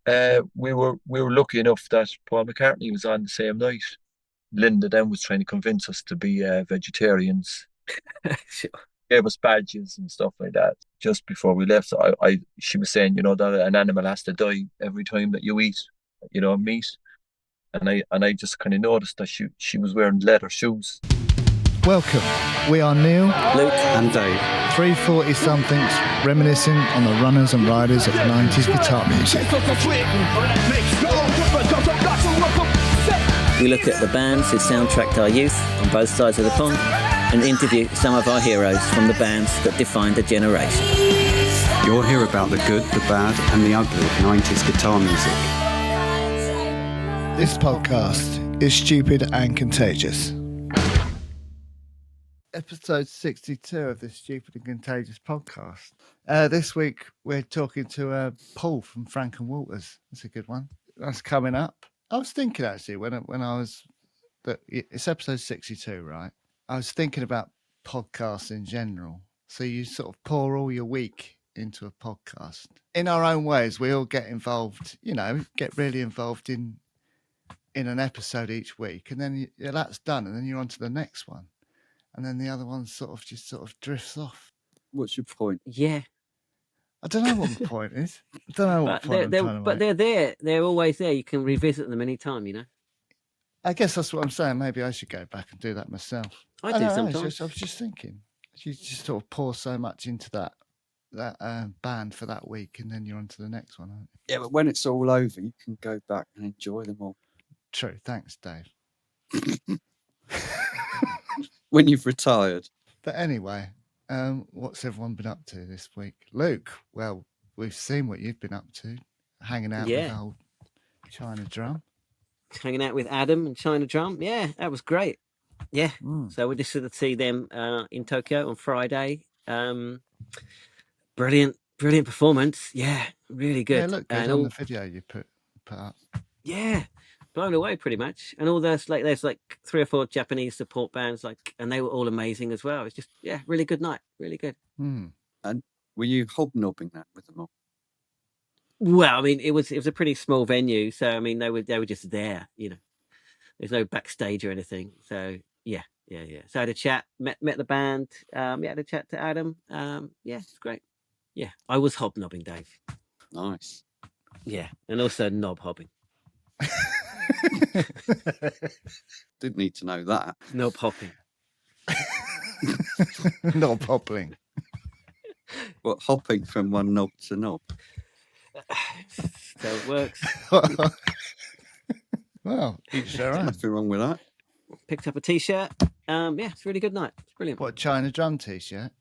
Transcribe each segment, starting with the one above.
We were lucky enough that Paul McCartney was on the same night. Linda then was trying to convince us to be vegetarians, Sure. gave us badges and stuff like that. Just before we left, she was saying, that an animal has to die every time that you eat, meat. And I just kind of noticed that she was wearing leather shoes. Welcome. We are Neil, Luke and Dave. 340-somethings reminiscing on the runners and riders of 90s guitar music. We look at the bands who soundtracked our youth on both sides of the pond and interview some of our heroes from the bands that defined a generation. You'll hear about the good, the bad and the ugly of 90s guitar music. This podcast is Stupid and Contagious. Episode 62 of the Stupid and Contagious podcast. This week we're talking to Paul from Frank and Walters. That's a good one. That's coming up. I was thinking actually when I was that it's episode 62, right? I was thinking about podcasts in general. So you sort of pour all your week into a podcast. In our own ways, we all get involved. Get really involved in an episode each week, and then that's done, and then you're on to the next one. And then the other one sort of drifts off. What's your point? Yeah. I don't know what the point is. I don't know what point I'm trying to make. They're there. They're always there. You can revisit them anytime, I guess that's what I'm saying. Maybe I should go back and do that myself. I do sometimes. I was just thinking. You just sort of pour so much into that band for that week, and then you're on to the next one, aren't you? Yeah, but when it's all over, you can go back and enjoy them all. True. Thanks, Dave. When you've retired. But anyway, what's everyone been up to this week? Luke, well, we've seen what you've been up to. Hanging out with old China Drum. Hanging out with Adam and China Drum. Yeah, that was great. Yeah. So we just sort of see them in Tokyo on Friday. Brilliant performance. Yeah, really good. Yeah, look good on the video you put up. Yeah. Blown away pretty much. And all there's 3 or 4 Japanese support bands, and they were all amazing as well. It's just really good night. Really good. And were you hobnobbing that with them all? Well, I mean, it was a pretty small venue, so I mean they were just there, There's no backstage or anything. So yeah. So I had a chat, met the band, had a chat to Adam. It's great. Yeah. I was hobnobbing, Dave. Nice. Yeah. And also knob hobbing. Didn't need to know that. Knob hopping. Knob hopping. What, hopping from one knob to knob? So it works. Well, each their own. Nothing wrong with that. Picked up a t-shirt. It's a really good night. It's brilliant. What, China Drum t-shirt?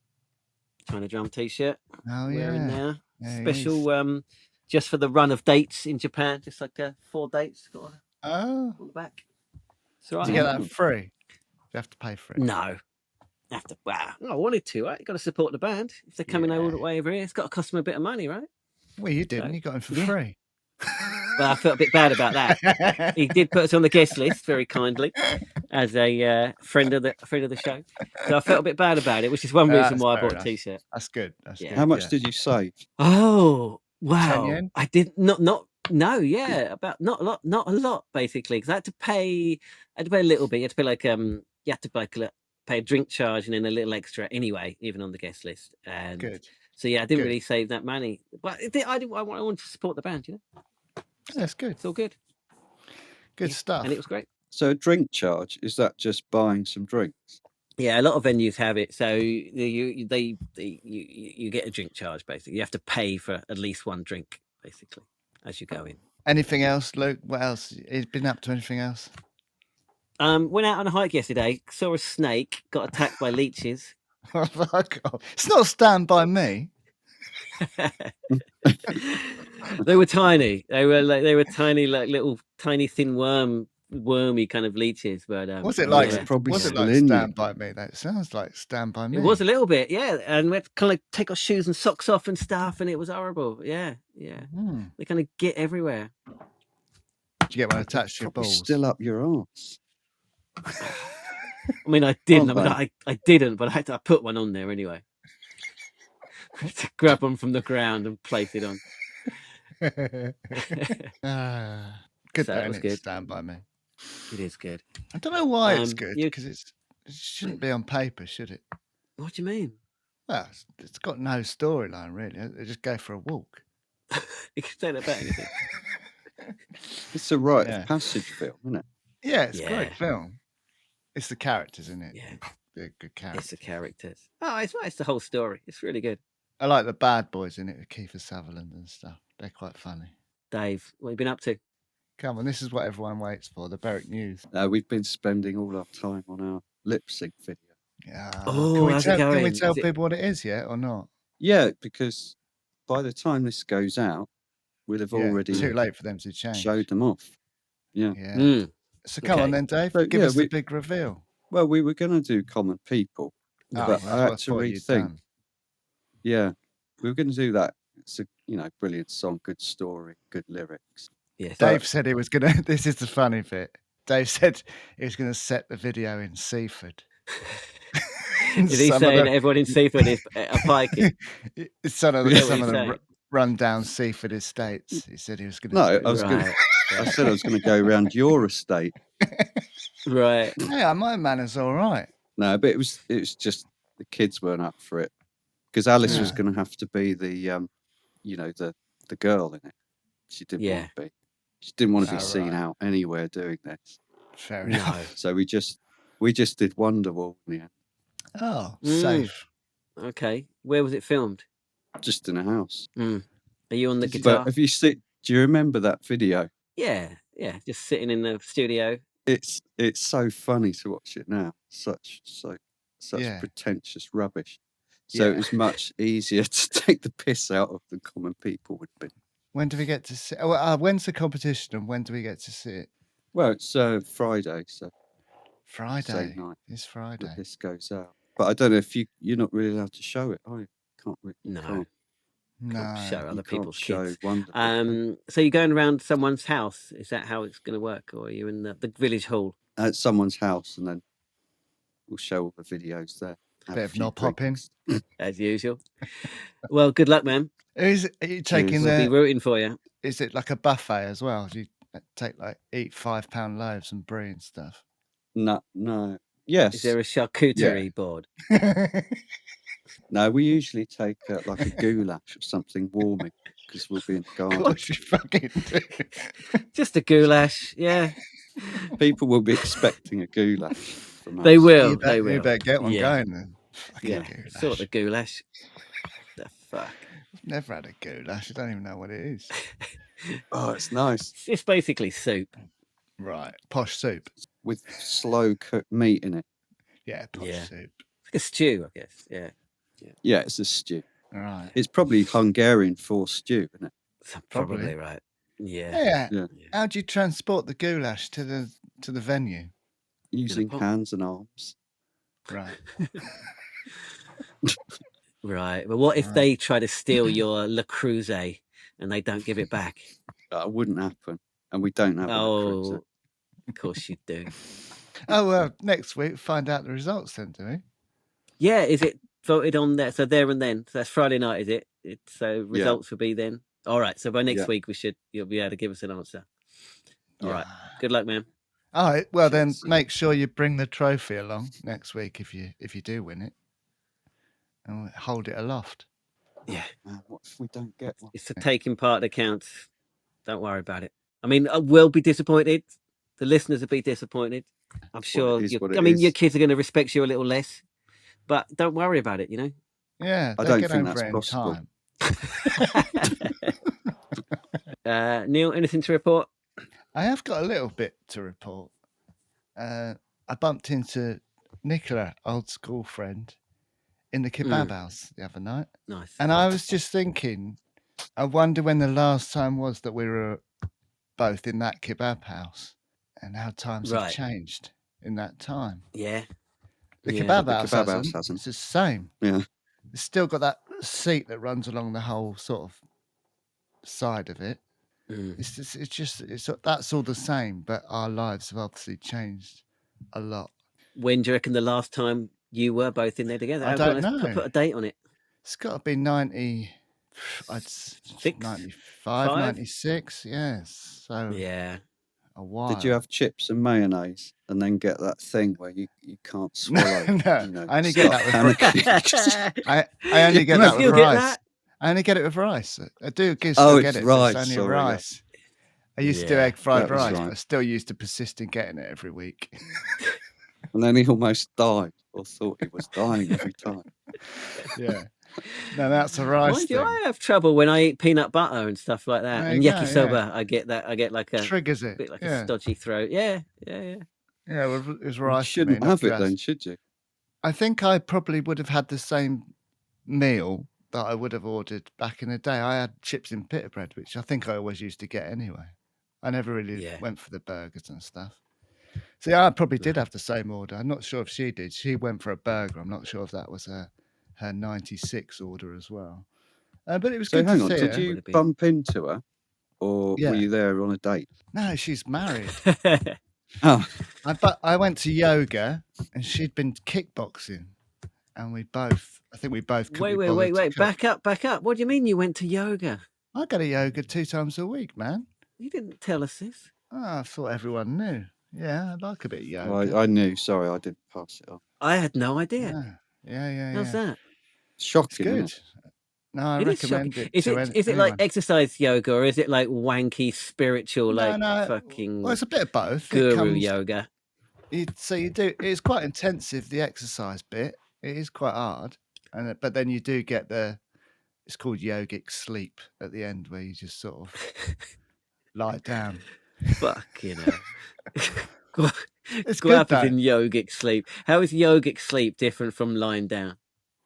China Drum t-shirt. Oh yeah. Wearing now. Special just for the run of dates in Japan, just like 4 dates. On the back. So do you get that free? You have to pay for it. No. I wanted to, right? You got to support the band. If they're coming all the way over here, it's got to cost them a bit of money, right? Well, you didn't. So, you got them for free. Well, I felt a bit bad about that. He did put us on the guest list very kindly as a friend of the show. So I felt a bit bad about it, which is one reason why I bought a t-shirt. That's good. That's good. How much did you save? Oh, wow. I did not about not a lot basically, because I had to pay a little bit. You had to pay you had to pay a drink charge and then a little extra anyway, even on the guest list. And good. So I didn't really save that money, but I wanted to support the band, That's good. It's all good. Good stuff. And it was great. So a drink charge, is that just buying some drinks? Yeah, a lot of venues have it. So you get a drink charge basically. You have to pay for at least one drink basically as you go in. Anything else, Luke? What else? He's been up to anything else? Went out on a hike yesterday, saw a snake, got attacked by leeches. It's not Stand By Me. They were tiny. They were tiny, like little tiny thin wormy kind of leeches. But was it like Stand By Me? That sounds like Stand By Me. It was a little bit, yeah. And we had to kind of take our shoes and socks off and stuff, and it was horrible. Yeah. They kind of get everywhere. Did you get one attached to your balls? Still up your arse. I mean, I didn't. I didn't, but I put one on there anyway. To grab one from the ground and place it on. Good, So though, that was innit? good. Stand by Me. It is good. I don't know why it's good you- because it shouldn't be on paper, should it? What do you mean? Well, it's got no storyline really. They just go for a walk. You can say that about anything. It's a rite Yeah. of passage film, isn't it? Yeah, it's a Yeah. great film. It's the characters, isn't it? Yeah. They're good It's characters. the characters. Oh, it's the whole story. It's really good. I like the bad boys in it with Kiefer Sutherland and stuff. They're quite funny. Dave, what have you been up to? Come on, this is what everyone waits for, the Berwick News. We've been spending all our time on our lip sync video. Yeah. Oh, how's it Can we going? tell Is it- people what it is yet or not? Yeah, because by the time this goes out, we'll have Yeah, already too late for them to change. showed them off. Yeah. Yeah. Mm. So come on Okay. then, Dave. So, Give yeah, us the big reveal. Well, we were going to do Common People, Oh, but that's I what had to thought you'd rethink. done. Yeah, we were going to do that. It's a brilliant song, good story, good lyrics. Yes. Dave said he was gonna. This is the funny bit. Dave said he was gonna set the video in Seaford. Is he saying everyone in Seaford is a pikey? some of Is that what the he's saying? rundown Seaford estates? He said he was gonna. No, do I was that. going. Right. I said I was going to go around your estate. Right. Yeah, my manners all right. No, but it was just the kids weren't up for it because Alice was Yeah. going to have to be the the girl in it. She didn't Yeah. want to be. She didn't want to be Oh, seen right. out anywhere doing this. Fair No. enough. So we just did Wonderwall in the end, Oh, Mm. safe. Okay. Where was it filmed? just in a house. Are you on the Did you- guitar? But have you seen? Do you remember that video? Yeah. Just sitting in the studio. It's so funny to watch it now. Such Yeah. pretentious rubbish. So Yeah. it was much easier to take the piss out of than Common People would be. When do we get to see? When's the competition and when do we get to see it? Well, it's Friday, so Friday. night. It's that Friday. this goes out. But I don't know if you're not really allowed to show it, are you? Can't really. No. Can't, No. Show you other can't people's show kids. Wonderful. So you're going around someone's house? Is that how it's going to work, or are you in the village hall? At someone's house, and then we'll show all the videos there. Have Bit a of few knob hopping. drinks. As usual. Well, good luck, man. Are you taking We'll be the? rooting for you. Is it like a buffet as well? Do you take eat £5 loaves and brie and stuff? No. Yes. Is there a charcuterie board? No, we usually take like a goulash or something warming because we'll be in the Of garden. course you fucking do. Just a goulash, yeah. People will be expecting a goulash from us. They will. You They will. better get one Yeah. going then. Fucking Yeah. goulash. Sort of goulash. The fuck. I've never had a goulash. I don't even know what it is. Oh, it's nice It's basically soup. Right. Posh soup. with slow cooked meat in it. Yeah, posh Yeah. soup. It's like a stew, I guess. Yeah. Yeah, it's a stew. Right. It's probably Hungarian for stew, isn't it? Probably Probably. right. Yeah. Yeah. Yeah. How do you transport the goulash to the venue? Using pot. hands and arms. Right. Right. But what if Right. they try to steal your Le Creuset and they don't give it back? That wouldn't happen, and we don't have a cruiser. Oh, of course you do. Oh well, next week find out the results then, do we? Yeah. Is it voted on there? So there and then. So that's Friday night, is it? So results will be then. All right. So by next Yeah. week you'll be able to give us an answer. All Yeah. right. Good luck, man. All right. Well then, Cheers. make sure you bring the trophy along next week if you do win it, and we'll hold it aloft. Yeah. Man, what if we don't get one? It's the taking part that counts. Don't worry about it. I mean, we'll be disappointed. The listeners will be disappointed. I'm sure. is what I it mean, your is. kids are going to respect you a little less, but don't worry about it. You know. Yeah, I they'll don't get think over that's it in possible. time. Neil, anything to report? I have got a little bit to report. I bumped into Nicola, old school friend, in the kebab house the other night. Nice. And I was just thinking, I wonder when the last time was that we were both in that kebab house and how times have Right. changed in that time. Yeah. The Yeah. kebab The house kebab house hasn't. hasn't. It's the same. Yeah. It's still got that seat that runs along the whole sort of side of it. Mm. That's all the same, but our lives have obviously changed a lot. When do you reckon the last time you were both in there together? I Come on, don't let's know. Put a date on it. It's got to be 90. I'd Six? 95, Five? 96. Yes. So Yeah. a while. Did you have chips and mayonnaise and then get that thing where you can't swallow? No, I only get start that with panicking? I only get You that with still get rice. that? I only get it with rice. I do Oh, still it's get it. But it's rice, only sorry, yeah. rice. I used to do Yeah, egg fried that was rice, right. but I still used to persist in getting it every week. And then he almost died or thought he was dying every time. Yeah. No, that's a rice Mind you, thing. I have trouble when I eat peanut butter and stuff like that. There And you go, yakisoba, I get that. I get like a Triggers it. bit like a Yeah. stodgy throat. Yeah. Yeah, well, it was You rice to me, shouldn't not have it just. then, should you? I think I probably would have had the same meal that I would have ordered back in the day. I had chips and pita bread, which I think I always used to get anyway. I never really Yeah. went for the burgers and stuff. See, I probably did have the same order. I'm not sure if she did. She went for a burger. I'm not sure if that was her 96 order as well. But it was So good hang to on, see did her. you Would it be? bump into her or Yeah. were you there on a date? No, she's married. Oh, I went to yoga and she'd been kickboxing, and I think we both couldn't be bothered to wait. cook. Back up. What do you mean you went to yoga? I go to yoga 2 times a week, man. You didn't tell us this. Oh, I thought everyone knew. Yeah, I like a bit of yoga. well, I knew. Sorry, I didn't pass it on. I had no idea. Yeah. How's that? It's Shocking, isn't good. it? No, I It is shocking. recommend it Is to it anyone. like exercise yoga, or is it like wanky spiritual, like fucking Well, it's a bit of both. guru yoga? It's quite intensive, the exercise bit. It is quite hard, but then you do get it's called yogic sleep at the end, where you just sort of lie down. Fuck, you know. It's What good happens though. in yogic sleep? How is yogic sleep different from lying down?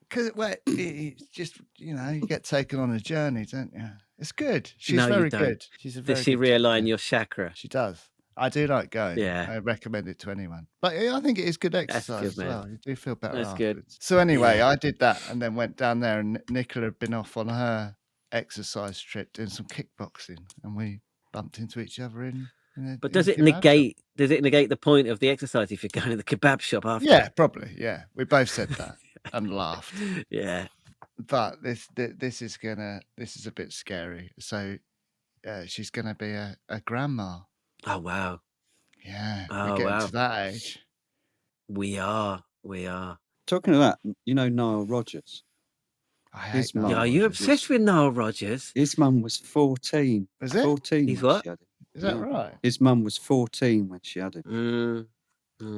Because it's just, you get taken on a journey, don't you? It's good. She's No, you very don't. good. She's a very Does she good realign teacher. your chakra? She does. I do like going. Yeah. I recommend it to anyone. But I think it is good exercise good, as man. well. You do feel better That's afterwards. good. So anyway, Yeah. I did that and then went down there, and Nicola had been off on her exercise trip doing some kickboxing, and we bumped into each other in But does it kebab shop. negate the point of the exercise if you're going to the kebab shop after? Yeah, probably. Yeah, we both said that and laughed. Yeah. But this is a bit scary. So she's gonna be a grandma. Oh wow. Yeah, Oh, we're getting wow. to that age. We are. Talking of that, you know Nile Rodgers? I His hate mum Nile Yeah, are you Rodgers. obsessed with Nile Rodgers? His mum was 14. Is it? 14 He's when what? she had him. Is that Yeah. right? His mum was 14 when she had him.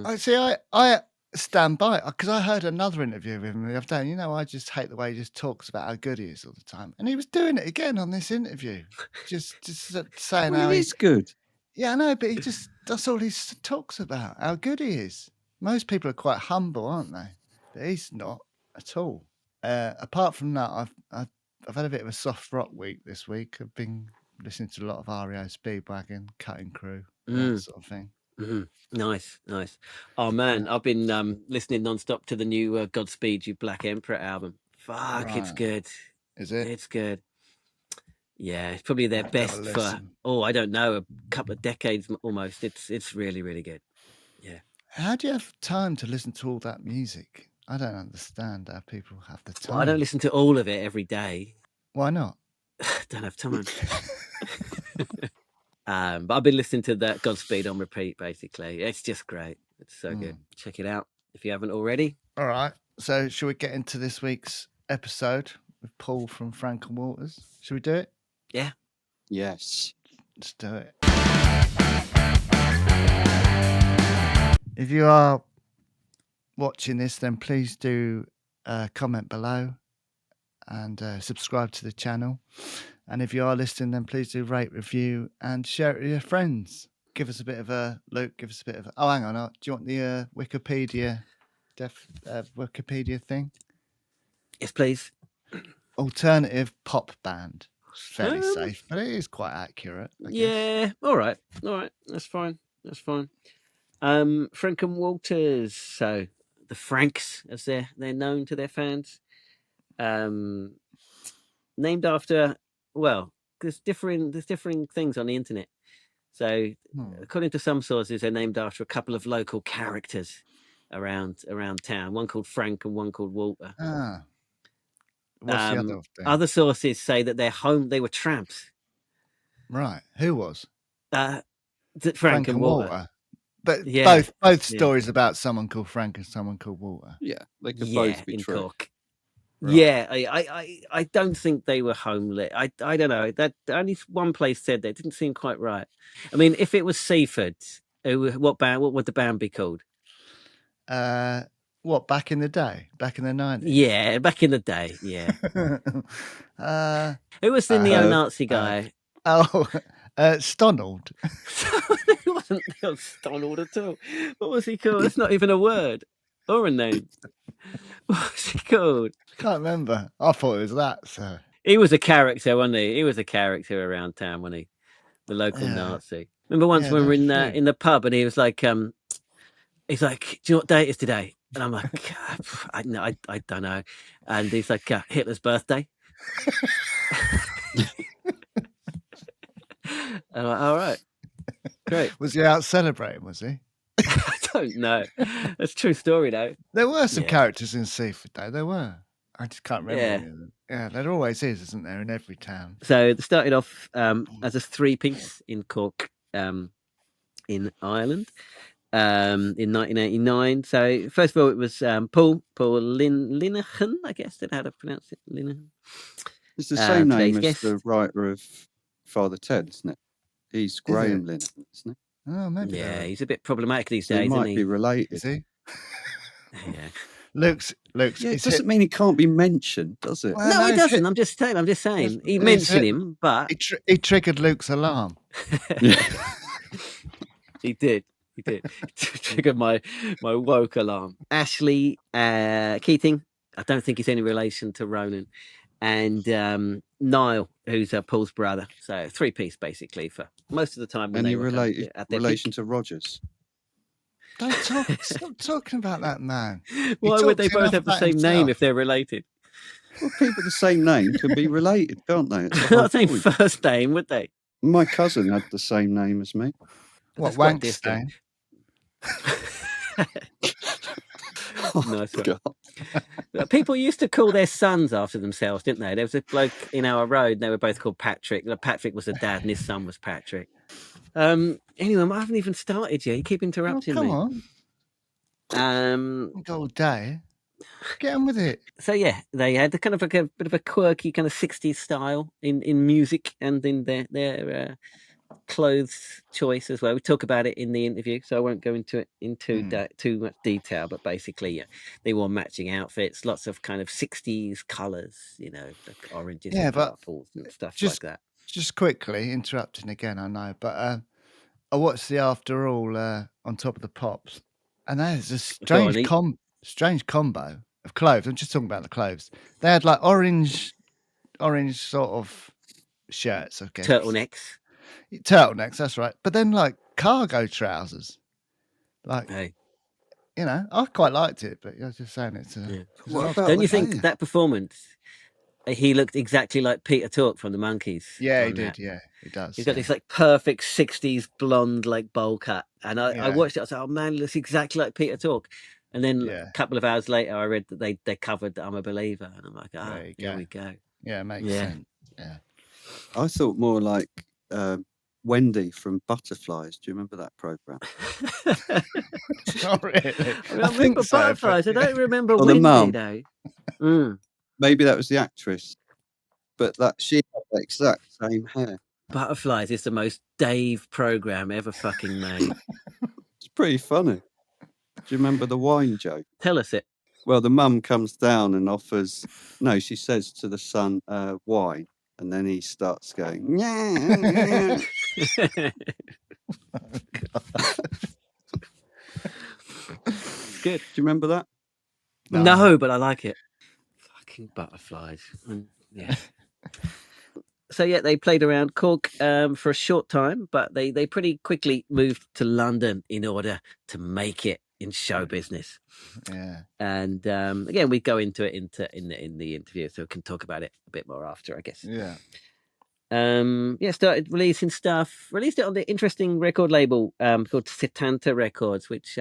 I see. I stand by, because I heard another interview with him the other day. I just hate the way he just talks about how good he is all the time, and he was doing it again on this interview, just saying Well, how it is good. Yeah, I know, but that's all he talks about, how good he is. Most people are quite humble, aren't they? But he's not at all. Apart from that, I've had a bit of a soft rock week this week. I've been listening to a lot of REO Speedwagon, Cutting Crew, that sort of thing. Nice. Oh man, I've been listening non-stop to the new Godspeed You Black Emperor album. Fuck, it's Right. good. Is it? It's good. Yeah, it's probably their I'll have to have best a for listen. I don't know, a couple of decades almost. It's really, really good. Yeah. How do you have time to listen to all that music? I don't understand how people have the time. Well, I don't listen to all of it every day. Why not? Don't have time. But I've been listening to that Godspeed on repeat, basically. It's just great. It's so good. Check it out if you haven't already. All right. So should we get into this week's episode with Paul from Frank and Walters? Should we do it? Yeah. Yes. Let's do it. If you are watching this, then please do comment below and subscribe to the channel. And if you are listening, then please do rate, review, and share it with your friends. Give us a bit of a look. Give us a bit of oh, hang on. Do you want the Wikipedia thing? Yes, please. Alternative pop band. It's fairly safe, but it is quite accurate. I guess. Yeah. All right. That's fine. Frank and Walters. So the Franks, as they're known to their fans, named after. Well, there's differing things on the internet. So, according to some sources, they're named after a couple of local characters around town. One called Frank and one called Walter. What's the other thing? Other sources say that they were tramps. Right. Who was? Frank and Walter. But Yeah, both yeah. stories about someone called Frank and someone called Walter. Yeah, they could Yeah, both be in true. Cork. Right. Yeah, I don't think they were homeless. I don't know. That only one place said that. It didn't seem quite right. I mean, if it was Seaford, what would the band be called? What, back in the day? Back in the 90s? Yeah, back in the day. Yeah, who was the Uh, neo-Nazi guy? Stonald. It wasn't Donald at all. What was he called? That's not even a word or a name. What was he called? Can't remember. I thought it was that. So He was a character, wasn't he? He was a character around town, wasn't he? The local yeah, Nazi. Remember once yeah, when we were that's true. in the pub and he was like, he's like, do you know what day it is today? And I'm like, I don't know. And he's like, Hitler's birthday. And I'm like, all right, great. Was he out celebrating? Was he? I don't know. That's a true story, though. There were some Yeah. characters in Seaford, though. There were. I just can't remember. Yeah. Any of them. Yeah, there always is, isn't there, in every town? So they started off as a three-piece in Cork, in Ireland, in 1989. So first of all, it was Paul Linehan, I guess. That's how to pronounce it. Linehan. It's the same name today's as the guest. writer of Father Ted, isn't it? He's Graham Linehan, isn't he? Oh, maybe. Yeah, he's a bit problematic these So he days, might isn't be he? related. Is he? Yeah. Luke's. Yeah, it doesn't mean he can't be mentioned, does it? Well, No, he it's doesn't. hit- I'm just saying. He it's mentioned hit- him, but He triggered Luke's alarm. Yeah. he did. He did. Triggered my woke alarm. Ashley Keating. I don't think he's any relation to Ronan. And Niall, who's Paul's brother. So three-piece basically for most of the time when And they he were related at their relation peak. to Rogers. Don't stop talking about that man. Why would they talks both enough have the about same name himself. if they're related? Well, people with the same name can be related, can't they? It's the Not whole the same point. first name, would they? My cousin had the same name as me. What, That's quite different. Wankstein? Nice one. God. People used to call their sons after themselves, didn't they? There was a bloke in our road, and they were both called Patrick. Patrick was the dad, and his son was Patrick. Anyway, I haven't even started yet. You keep interrupting Come me. on. All day. Get on with it. So yeah, they had the kind of like a bit of a quirky kind of 60s style in music and in their clothes choice as well. We talk about it in the interview, so I won't go into it in too much detail. But basically, yeah, they wore matching outfits, lots of kind of 60s colours, like oranges and purples and stuff like that. Just quickly interrupting again, I know, but I watched the After All on Top of the Pops, and that is a strange combo of clothes. I'm just talking about the clothes. They had like orange sort of shirts, I guess. Turtlenecks, that's right. But then like cargo trousers. Like, hey. I quite liked it, but I was just saying it's Don't you think that performance, he looked exactly like Peter Tork from the Monkees? Yeah, he did. Yeah, he does. He's got this like perfect 60s blonde like bowl cut. And I watched it. I was like, oh man, he looks exactly like Peter Tork. And then a couple of hours later, I read that they covered that I'm a Believer. And I'm like, there we go. Yeah, it makes sense. Yeah. I thought more like Wendy from Butterflies. Do you remember that program? Not really. I remember Butterflies. I don't remember the Wendy mum. though. Maybe that was the actress, but she had the exact same hair. Butterflies is the most Dave program ever fucking made. It's pretty funny. Do you remember the wine joke? Tell us it. Well, the mum comes down and offers. No, she says to the son, "Wine," and then he starts going. Yeah. It's good. Do you remember that? No, but I like it. Fucking Butterflies. Yeah. So yeah, they played around Cork for a short time, but they pretty quickly moved to London in order to make it in show business. Yeah. And again, we go into it in the interview, so we can talk about it a bit more after, I guess. Yeah. Started releasing stuff. Released it on the interesting record label called Setanta Records, which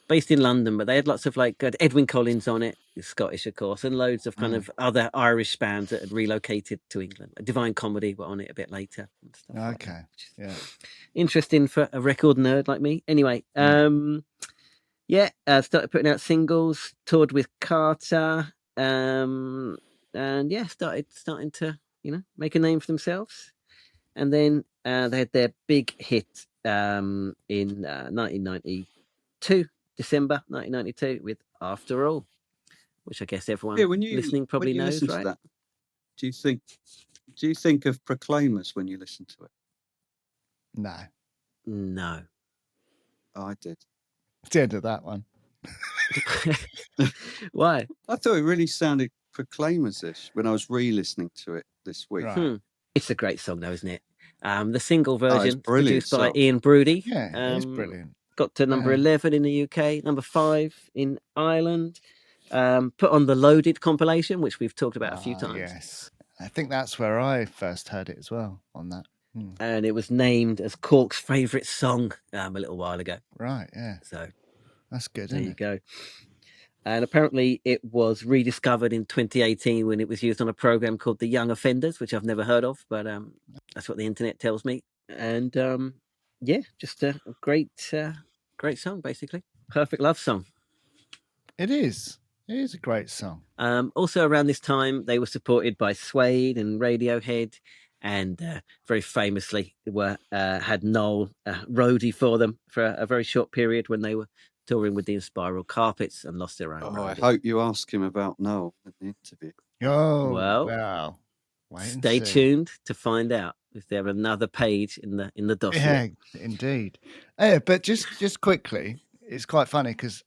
based in London, but they had lots of like Edwin Collins on it, he's Scottish, of course, and loads of kind of other Irish bands that had relocated to England. Divine Comedy were on it a bit later and stuff like that, which is Yeah. interesting for a record nerd like me. Anyway, started putting out singles, toured with Carter, and yeah, starting to make a name for themselves. And then they had their big hit in 1992, December 1992, with After All, which I guess everyone listening probably knows, right? To that, do you think of Proclaimers when you listen to it? No. I did. It's the end of that one. Why? I thought it really sounded Proclaimers-ish when I was re-listening to it this week. Right. It's a great song, though, isn't it? The single it's version, brilliant produced by song. Ian Broody. Yeah, it's brilliant. Got to number 11 in the UK, number 5 in Ireland. Put on the Loaded compilation, which we've talked about a few times. Yes. I think that's where I first heard it as well, on that. And it was named as Cork's favourite song a little while ago. Right, yeah. So that's good, there you go. And apparently it was rediscovered in 2018 when it was used on a program called The Young Offenders, which I've never heard of, but that's what the internet tells me. And just a great song, basically. Perfect love song. It is. It is a great song. Also around this time, they were supported by Suede and Radiohead, and very famously had Noel roadie for them for a very short period when they were touring with the Inspiral Carpets and lost their own roadie. I hope you ask him about Noel in the interview. Oh, well, wait stay tuned to find out. Is there another page in the dossier? Yeah, indeed. Yeah, but just quickly, it's quite funny because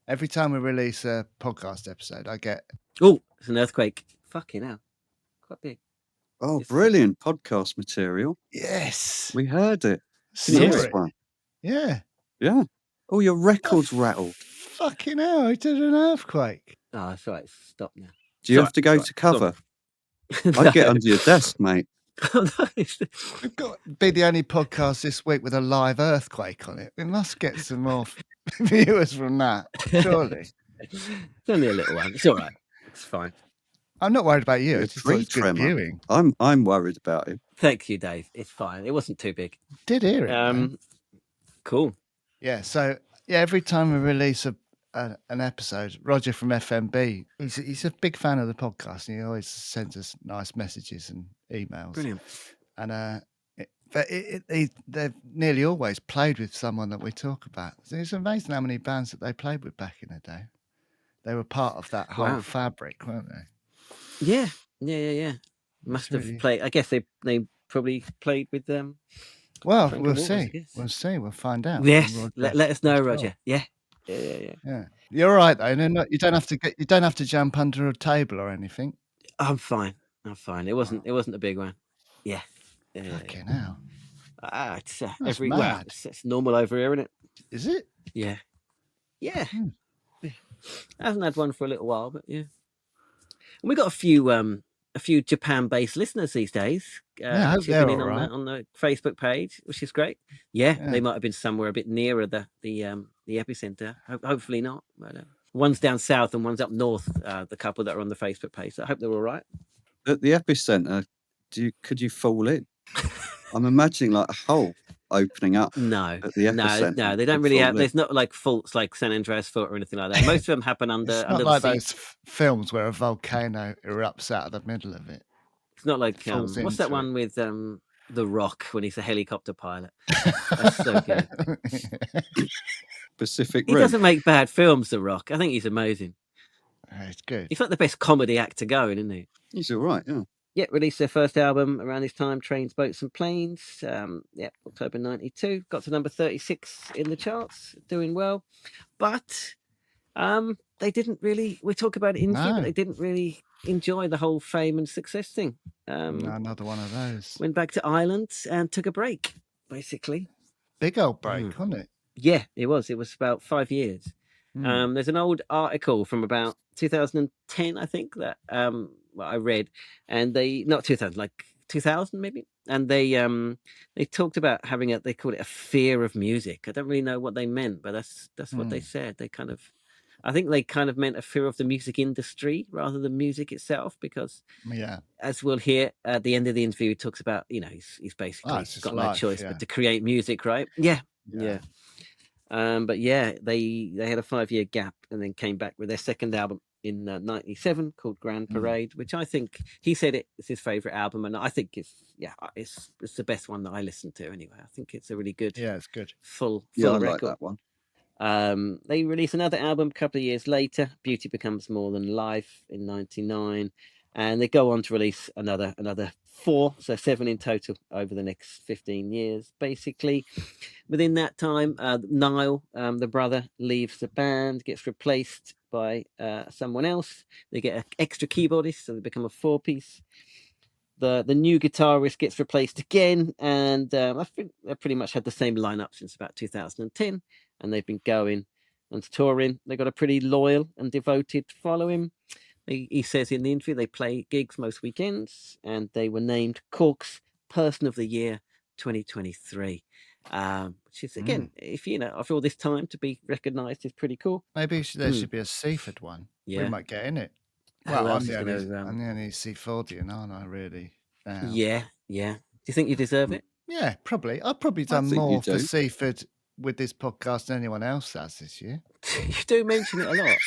every time we release a podcast episode, I get... Oh, it's an earthquake. Fucking hell. Quite big. Oh, brilliant podcast material. Yes. We heard it. Nice one. Yeah. Yeah. Oh, your record's rattled. Fucking hell, it did an earthquake. Oh, that's right. Stop now. Do you have to go to cover? I'd get under your desk, mate. We've got to be the only podcast this week with a live earthquake on it. We must get some more viewers from that, surely. It's only a little one. It's all right. It's fine. I'm not worried about you. It's just good tremor. viewing. I'm worried about him. Thank you, Dave. It's fine. It wasn't too big. Did hear it. Cool. Yeah. So every time we release an episode, Roger from FMB, he's a big fan of the podcast, and he always sends us nice messages and emails. Brilliant. And they've nearly always played with someone that we talk about. So it's amazing how many bands that they played with back in the day. They were part of that whole fabric, weren't they? Yeah. Must have played. I guess they probably played with them. Well, we'll see. We'll see. We'll find out. Yes. Let us know, Roger. Yeah. You're all right though. You don't have to jump under a table or anything. I'm fine. It wasn't a big one. Yeah. Fucking hell. It's it's normal over here, isn't it? Is it? Yeah. I haven't had one for a little while, but yeah. And we got a few Japan-based listeners these days. I hope they're all right. on the Facebook page, which is great. Yeah, they might have been somewhere a bit nearer the epicenter. Hopefully not. But one's down south and one's up north. The couple that are on the Facebook page. So I hope they're all right. At the epicenter, could you fall in? I'm imagining like a hole opening up. No, at the epicenter. No, they don't really have. There's not like faults like San Andreas fault or anything like that. Most of them happen under. It's not under like the sea. those films where a volcano erupts out of the middle of it. It's not like what's that one with The Rock when he's a helicopter pilot? That's so good. Pacific He Rim. doesn't make bad films, The Rock. I think he's amazing. It's good. He's like the best comedy actor going, isn't he? He's all right, yeah. Yeah, released their first album around this time, Trains, Boats and Planes. October 92. Got to number 36 in the charts, doing well. But they didn't really, we talk about it in here, but they didn't really enjoy the whole fame and success thing. Another one of those. Went back to Ireland and took a break, basically. Big old break, wasn't it? Yeah, it was. It was about 5 years. There's an old article from about 2010, I think, that I read, and not 2000, like 2000 maybe, and they talked about having they called it a fear of music. I don't really know what they meant, but that's what they said. I think they kind of meant a fear of the music industry rather than music itself, because as we'll hear at the end of the interview, he talks about, he's basically it's just got life, no choice but to create music, right? Yeah. But yeah, they had a 5-year gap and then came back with their second album in '97 called Grand Parade, which I think he said it's his favorite album, and I think it's the best one that I listened to anyway. I think it's a really good, it's good, full I record. like that one. They released another album a couple of years later, Beauty Becomes More Than Life, in '99, and they go on to release another 4, so 7 in total over the next 15 years. Basically, within that time, Niall, the brother, leaves the band, gets replaced by someone else. They get an extra keyboardist, so they become a 4-piece. The new guitarist gets replaced again, and I think they pretty much had the same lineup since about 2010, and they've been going and touring. They've got a pretty loyal and devoted following. He says in the interview they play gigs most weekends, and they were named Cork's Person of the Year 2023, which is, again, if after all this time, to be recognised is pretty cool. Maybe there should be a Seaford one. We might get in it. Well, I'm the only Seafordian, aren't I, really? Now? Yeah. Do you think you deserve it? Yeah, probably. I've probably done more for Seaford with this podcast than anyone else has this year. You do mention it a lot.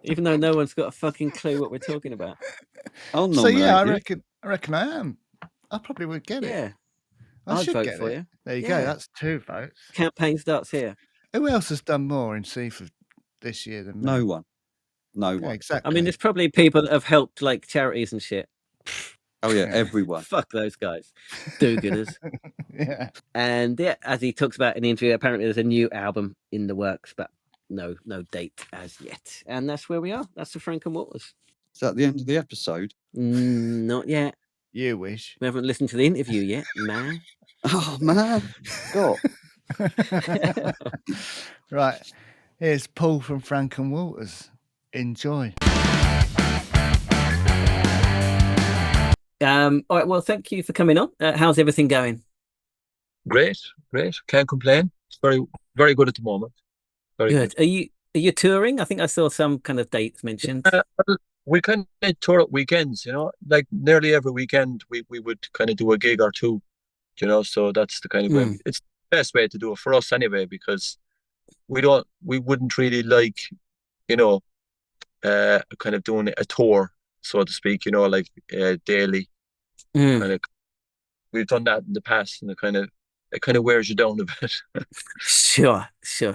Even though no one's got a fucking clue what we're talking about. So yeah, I reckon I am. I probably would get it. Yeah, I should vote get for it. you. There you go. That's 2 votes. Campaign starts here. Who else has done more in Seaford this year than me? No one. Exactly. I mean, there's probably people that have helped, like, charities and shit. Oh yeah, everyone. Fuck those guys, do-gooders. Yeah. And as he talks about in the interview, apparently there's a new album in the works, but no date as yet. And that's where we are. That's the Frank and Waters. Is that the end of the episode? Not yet. You wish. We haven't listened to the interview yet, man. Oh man, God. Right, here's Paul from Frank and Waters. Enjoy. All right. Well, thank you for coming on. How's everything going? Great. Can't complain. It's very, very good at the moment. Very good. Are you touring? I think I saw some kind of dates mentioned. Well, we kind of tour at weekends, like nearly every weekend we would kind of do a gig or two, so that's the kind of way. It's the best way to do it for us anyway, because we wouldn't really like, kind of doing a tour, so to speak, like daily. Kind of, we've done that in the past, and it kind of wears you down a bit. Sure. So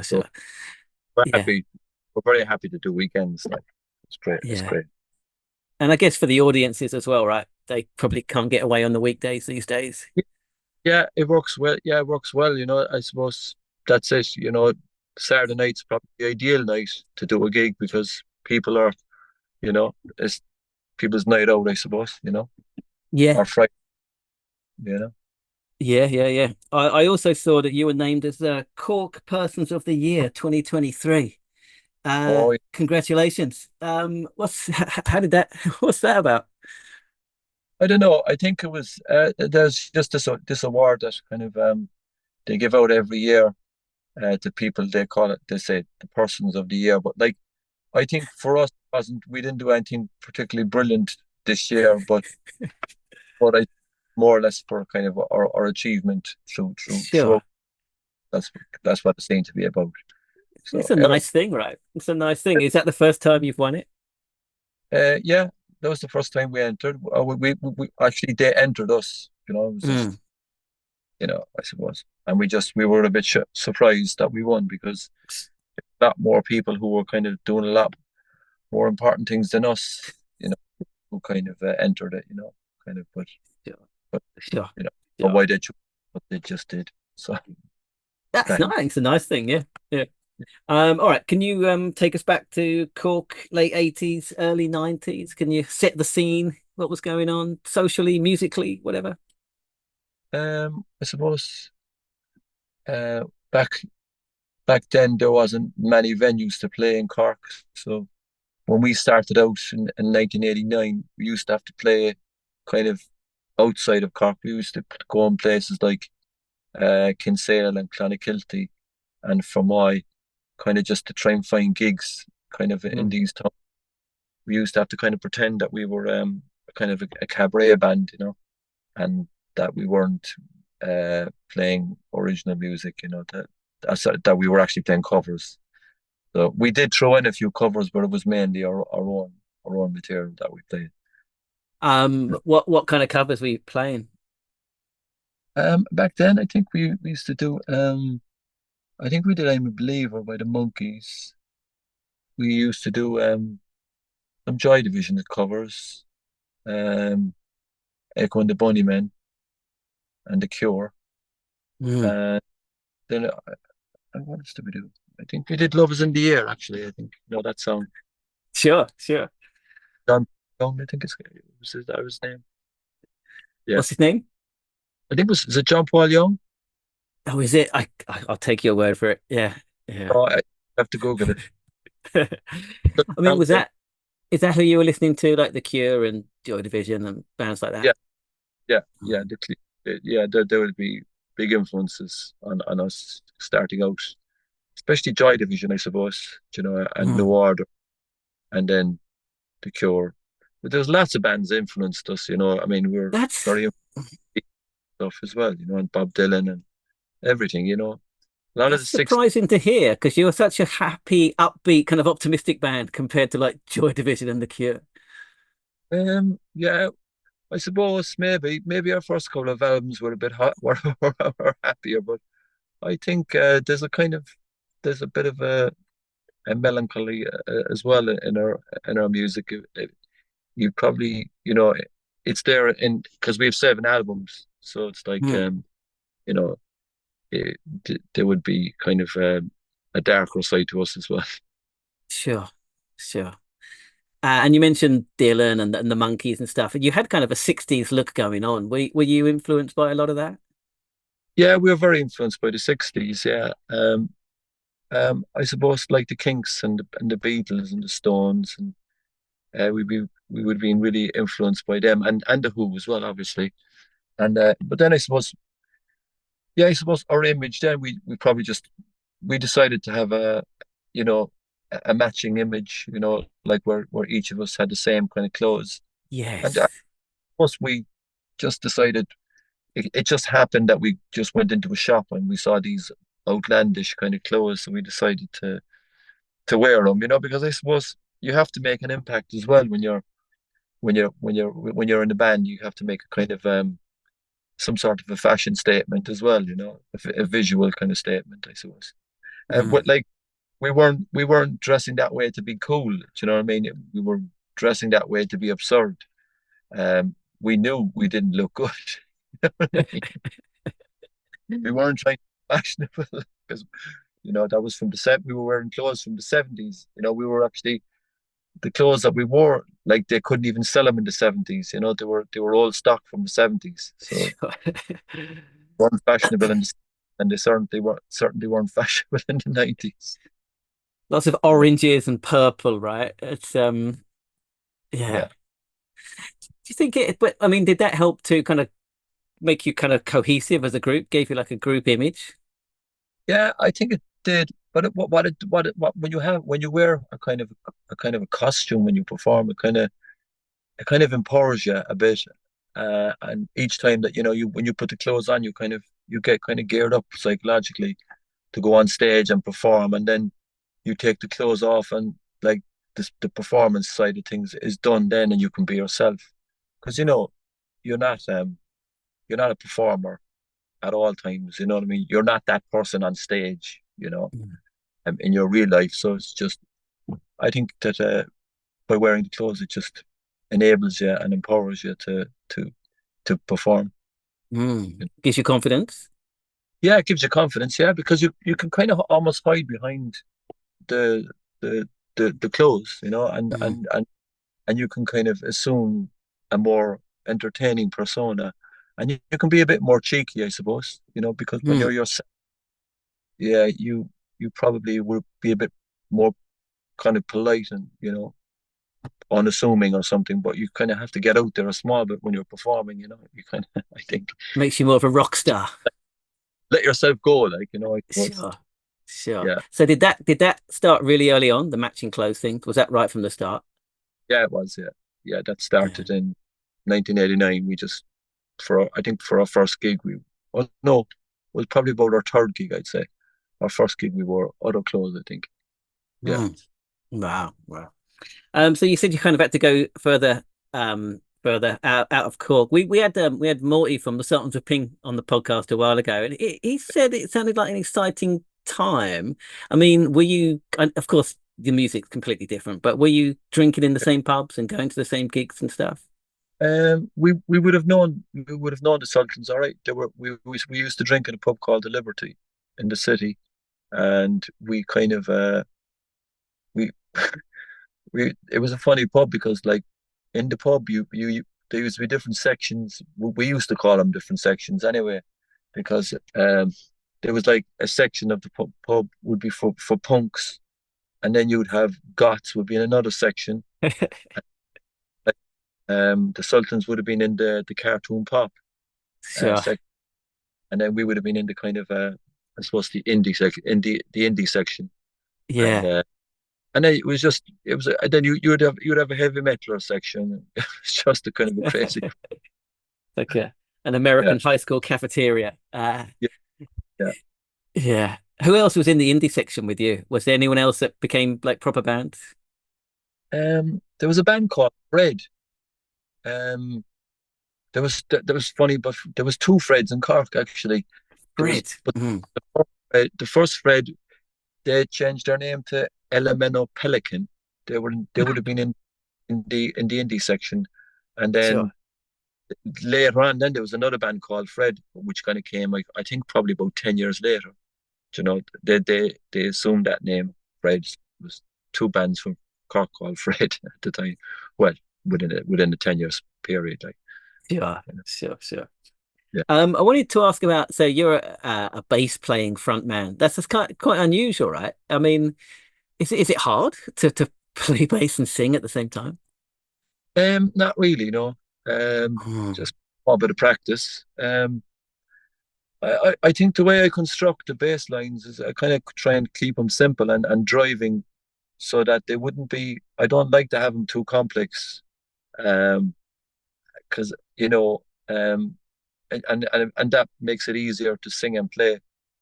we're very happy to do weekends. Like, it's great. Yeah. It's great. And I guess for the audiences as well, right? They probably can't get away on the weekdays these days. Yeah, it works well. Yeah, it works well. I suppose that's it. Saturday night's probably the ideal night to do a gig, because people are, it's people's night out, I suppose. Yeah. Or Friday. Yeah. I also saw that you were named as Cork Persons of the Year 2023. Congratulations. What's that about? I don't know. I think it was there's just this award that kind of they give out every year to people. They say the Persons of the Year, but like, I think for us we didn't do anything particularly brilliant this year, but I more or less for kind of our achievement through sure. That's what it seemed to be about. So, it's a nice thing, right? It's a nice thing. Is that the first time you've won it? Yeah, that was the first time we entered. We actually, they entered us. It was just, I suppose, and we were a bit surprised that we won, because a lot more people who were kind of doing a lot more important things than us, who kind of entered it, kind of, but sure. But why they chose what they just did. So that's nice. It's a nice thing, yeah. All right. Can you take us back to Cork, late 80s, early 90s? Can you set the scene? What was going on socially, musically, whatever? I suppose back then there wasn't many venues to play in Cork. So when we started out in 1989, we used to have to play kind of outside of Cork. We used to go in places like Kinsale and Clonakilty and Fermoy, kind of just to try and find gigs kind of in these towns. We used to have to kind of pretend that we were kind of a cabaret band, and that we weren't playing original music, that we were actually playing covers. So we did throw in a few covers, but it was mainly our own material that we played. What kind of covers were you playing? Back then, I think we used to do. I think we did "I'm a Believer" by the Monkees. We used to do some Joy Division covers, um, Echo and the Bunnymen, and The Cure. Mm. Then what else did we do? I think we did "Love Is in the Air." Actually, I think that song. Sure, sure. John Young, I think that was his name. Yeah, What's his name? I think is it John Paul Young? Oh, is it? I'll take your word for it. Yeah, yeah. Oh, I have to Google it. I mean, is that who you were listening to, like The Cure and Joy Division and bands like that? Yeah, yeah. There would be big influences on us starting out, especially Joy Division, I suppose. And New Mm. Order, and then The Cure. But there's lots of bands influenced us. I mean, we're That's very stuff as well. And Bob Dylan and everything. A lot of that's the six. surprising to hear because you're such a happy, upbeat, kind of optimistic band compared to like Joy Division and The Cure. Yeah, I suppose maybe our first couple of albums were a bit hot, were happier, but I think there's a bit of a melancholy as well in our music. You probably it's there in because we have 7 albums, so it's like Mm. you know there would be kind of a darker side to us as well. Sure, sure. And you mentioned Dylan and the Monkees and stuff. And you had kind of a 60s look going on. Were you influenced by a lot of that? Yeah, we were very influenced by the '60s. Yeah, I suppose like the Kinks and the Beatles and the Stones, and we would have been really influenced by them and the Who as well, obviously. And but then I suppose our image then we probably just we decided to have you know a matching image, like where each of us had the same kind of clothes. And Yes. suppose we just decided it just happened that we just went into a shop and we saw these outlandish kind of clothes, so we decided to wear them, because I suppose you have to make an impact as well when you're in the band. You have to make a kind of some sort of a fashion statement as well, a visual kind of statement, I suppose. But Mm. like we weren't dressing that way to be cool. Do you know what I mean? We were dressing that way to be absurd. We knew we didn't look good. You know what I mean? We weren't trying to be fashionable because that was from the set. We were wearing clothes from the '70s. We were actually the clothes that we wore, like they couldn't even sell them in the '70s. They were old stock from the '70s, so Sure. weren't fashionable and they certainly weren't fashionable in the '90s. Lots of So oranges and purple, right? It's yeah. yeah, Do you think but I mean, did that help to kind of make you kind of cohesive as a group? Gave you like a group image? yeah, I think it did. But when you wear a costume when you perform, it kind of empowers you a bit. And each time that when you put the clothes on, you get kind of geared up psychologically to go on stage and perform, and then you take the clothes off, and like the performance side of things is done then, and you can be yourself because you're not you're not a performer at all times. You know what I mean? You're not that person on stage. Mm. In your real life. So it's just I think that by wearing the clothes, it just enables you and empowers you to perform. Gives you confidence. Yeah, it gives you confidence. Yeah, because you can kind of almost hide behind the the the clothes, and Mm. and and and you can kind of assume a more entertaining persona, and you can be a bit more cheeky, I suppose. Because when Mm. you're yourself, yeah, you probably would be a bit more kind of polite and unassuming or something, but you kind of have to get out there a small bit when you're performing. You kind of, I think, Makes you more of a rock star. let yourself go, like, I suppose. Sure. Sure. Yeah, So did that start really early on, the matching clothes thing? Was that right from the start? yeah, it was, yeah, yeah. That Yeah. started in 1989. We just I think for our first gig, well, no, it was probably about our third gig, I'd say. Our first gig, we wore other clothes, I think. Yeah. Mm. Wow. Wow. So you said you kind of had to go further out of Cork. We had Morty from the Sultans of Ping on the podcast a while ago, and he said it sounded like an exciting time. I mean, were you, and of course, the music's completely different, but were you drinking in the same pubs and going to the same gigs and stuff? We would have known the Sultans, all right. We used to drink in a pub called the Liberty in the city, and we kind of we it was a funny pub because, like, in the pub, there used to be different sections. We used to call them different sections anyway, because there was like a section of the pub would be for punks, and then you'd have goths would be in another section. The Sultans would have been in the cartoon pop Sure. section, and then we would have been in the kind of I suppose the indie section, the indie section, and Yeah. and then and then you would have a heavy metal section. It's just a kind of a crazy. Like an Yeah, American high school cafeteria. yeah, yeah. Yeah. Who else was in the indie section with you? Was there anyone else that became like proper bands? There was a band called Fred. Um, there was funny, but there was two Freds in Cork actually. There was, Fred. but Mm. the first Fred, they changed their name to Elemento Pelican. They would have been in the indie section, and Sure. then later on, then there was another band called Fred, which kind of came, like, I think probably about 10 years later. They assumed that name. Fred was two bands from Cork called Fred at the time. Well, within the 10 years period, like, Sure. you know. Sure. Sure. Yeah. I wanted to ask about, so you're a bass playing frontman. That's just quite unusual, right? I mean, is it hard to play bass and sing at the same time? Not really, no. Mm. Just a bit of practice. I think the way I construct the bass lines is I kind of try and keep them simple and driving, so that they wouldn't be. I don't like to have them too complex, um, because and that makes it easier to sing and play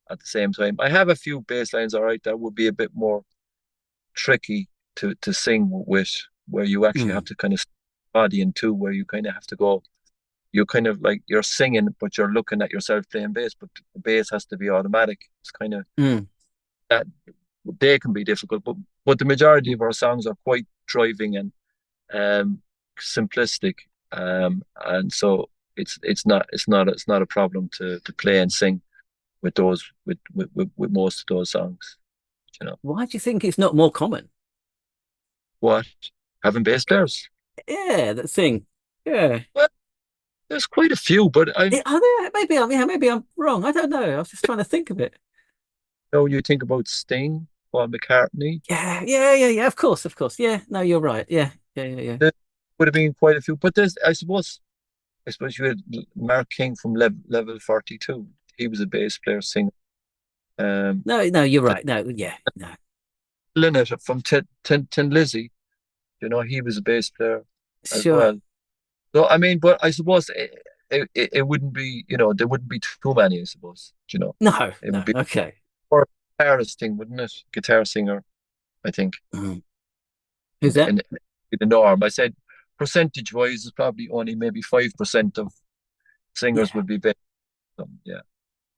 at the same time. I have a few bass lines, all right, that would be a bit more tricky to sing with, where you actually have Mm. to kind of body in two, where you kind of have to go. You kind of like you're singing, but you're looking at yourself playing bass, but the bass has to be automatic. It's kind of Mm. that they can be difficult, but the majority of our songs are quite driving and um, simplistic, and so it's not a problem to play and sing with most of those songs. You know Why do you think it's not more common? what? Having bass players? Yeah, that sing. Yeah. Well, there's quite a few, but Are there? Maybe I'm wrong. I don't know. I was just trying to think of it. know you think about Sting, Paul McCartney. Yeah, yeah, yeah, yeah. Of course, of course. Yeah, no, you're right. Yeah, yeah, yeah, yeah. There would have been quite a few, but there's I suppose you had Mark King from Level 42. He was a bass player singer. Um, No, no, you're right. No, yeah, no. Lynette from Tin Lizzy, he was a bass player as Sure. well. So I mean, but I suppose it wouldn't be, there wouldn't be too many. I suppose, No, it would no. be Okay. more a guitarist thing, wouldn't it? Guitar singer, I think, Mm. in Who's that? the norm. I said percentage wise, it's probably only maybe 5% of singers Yeah, would be bass. Yeah.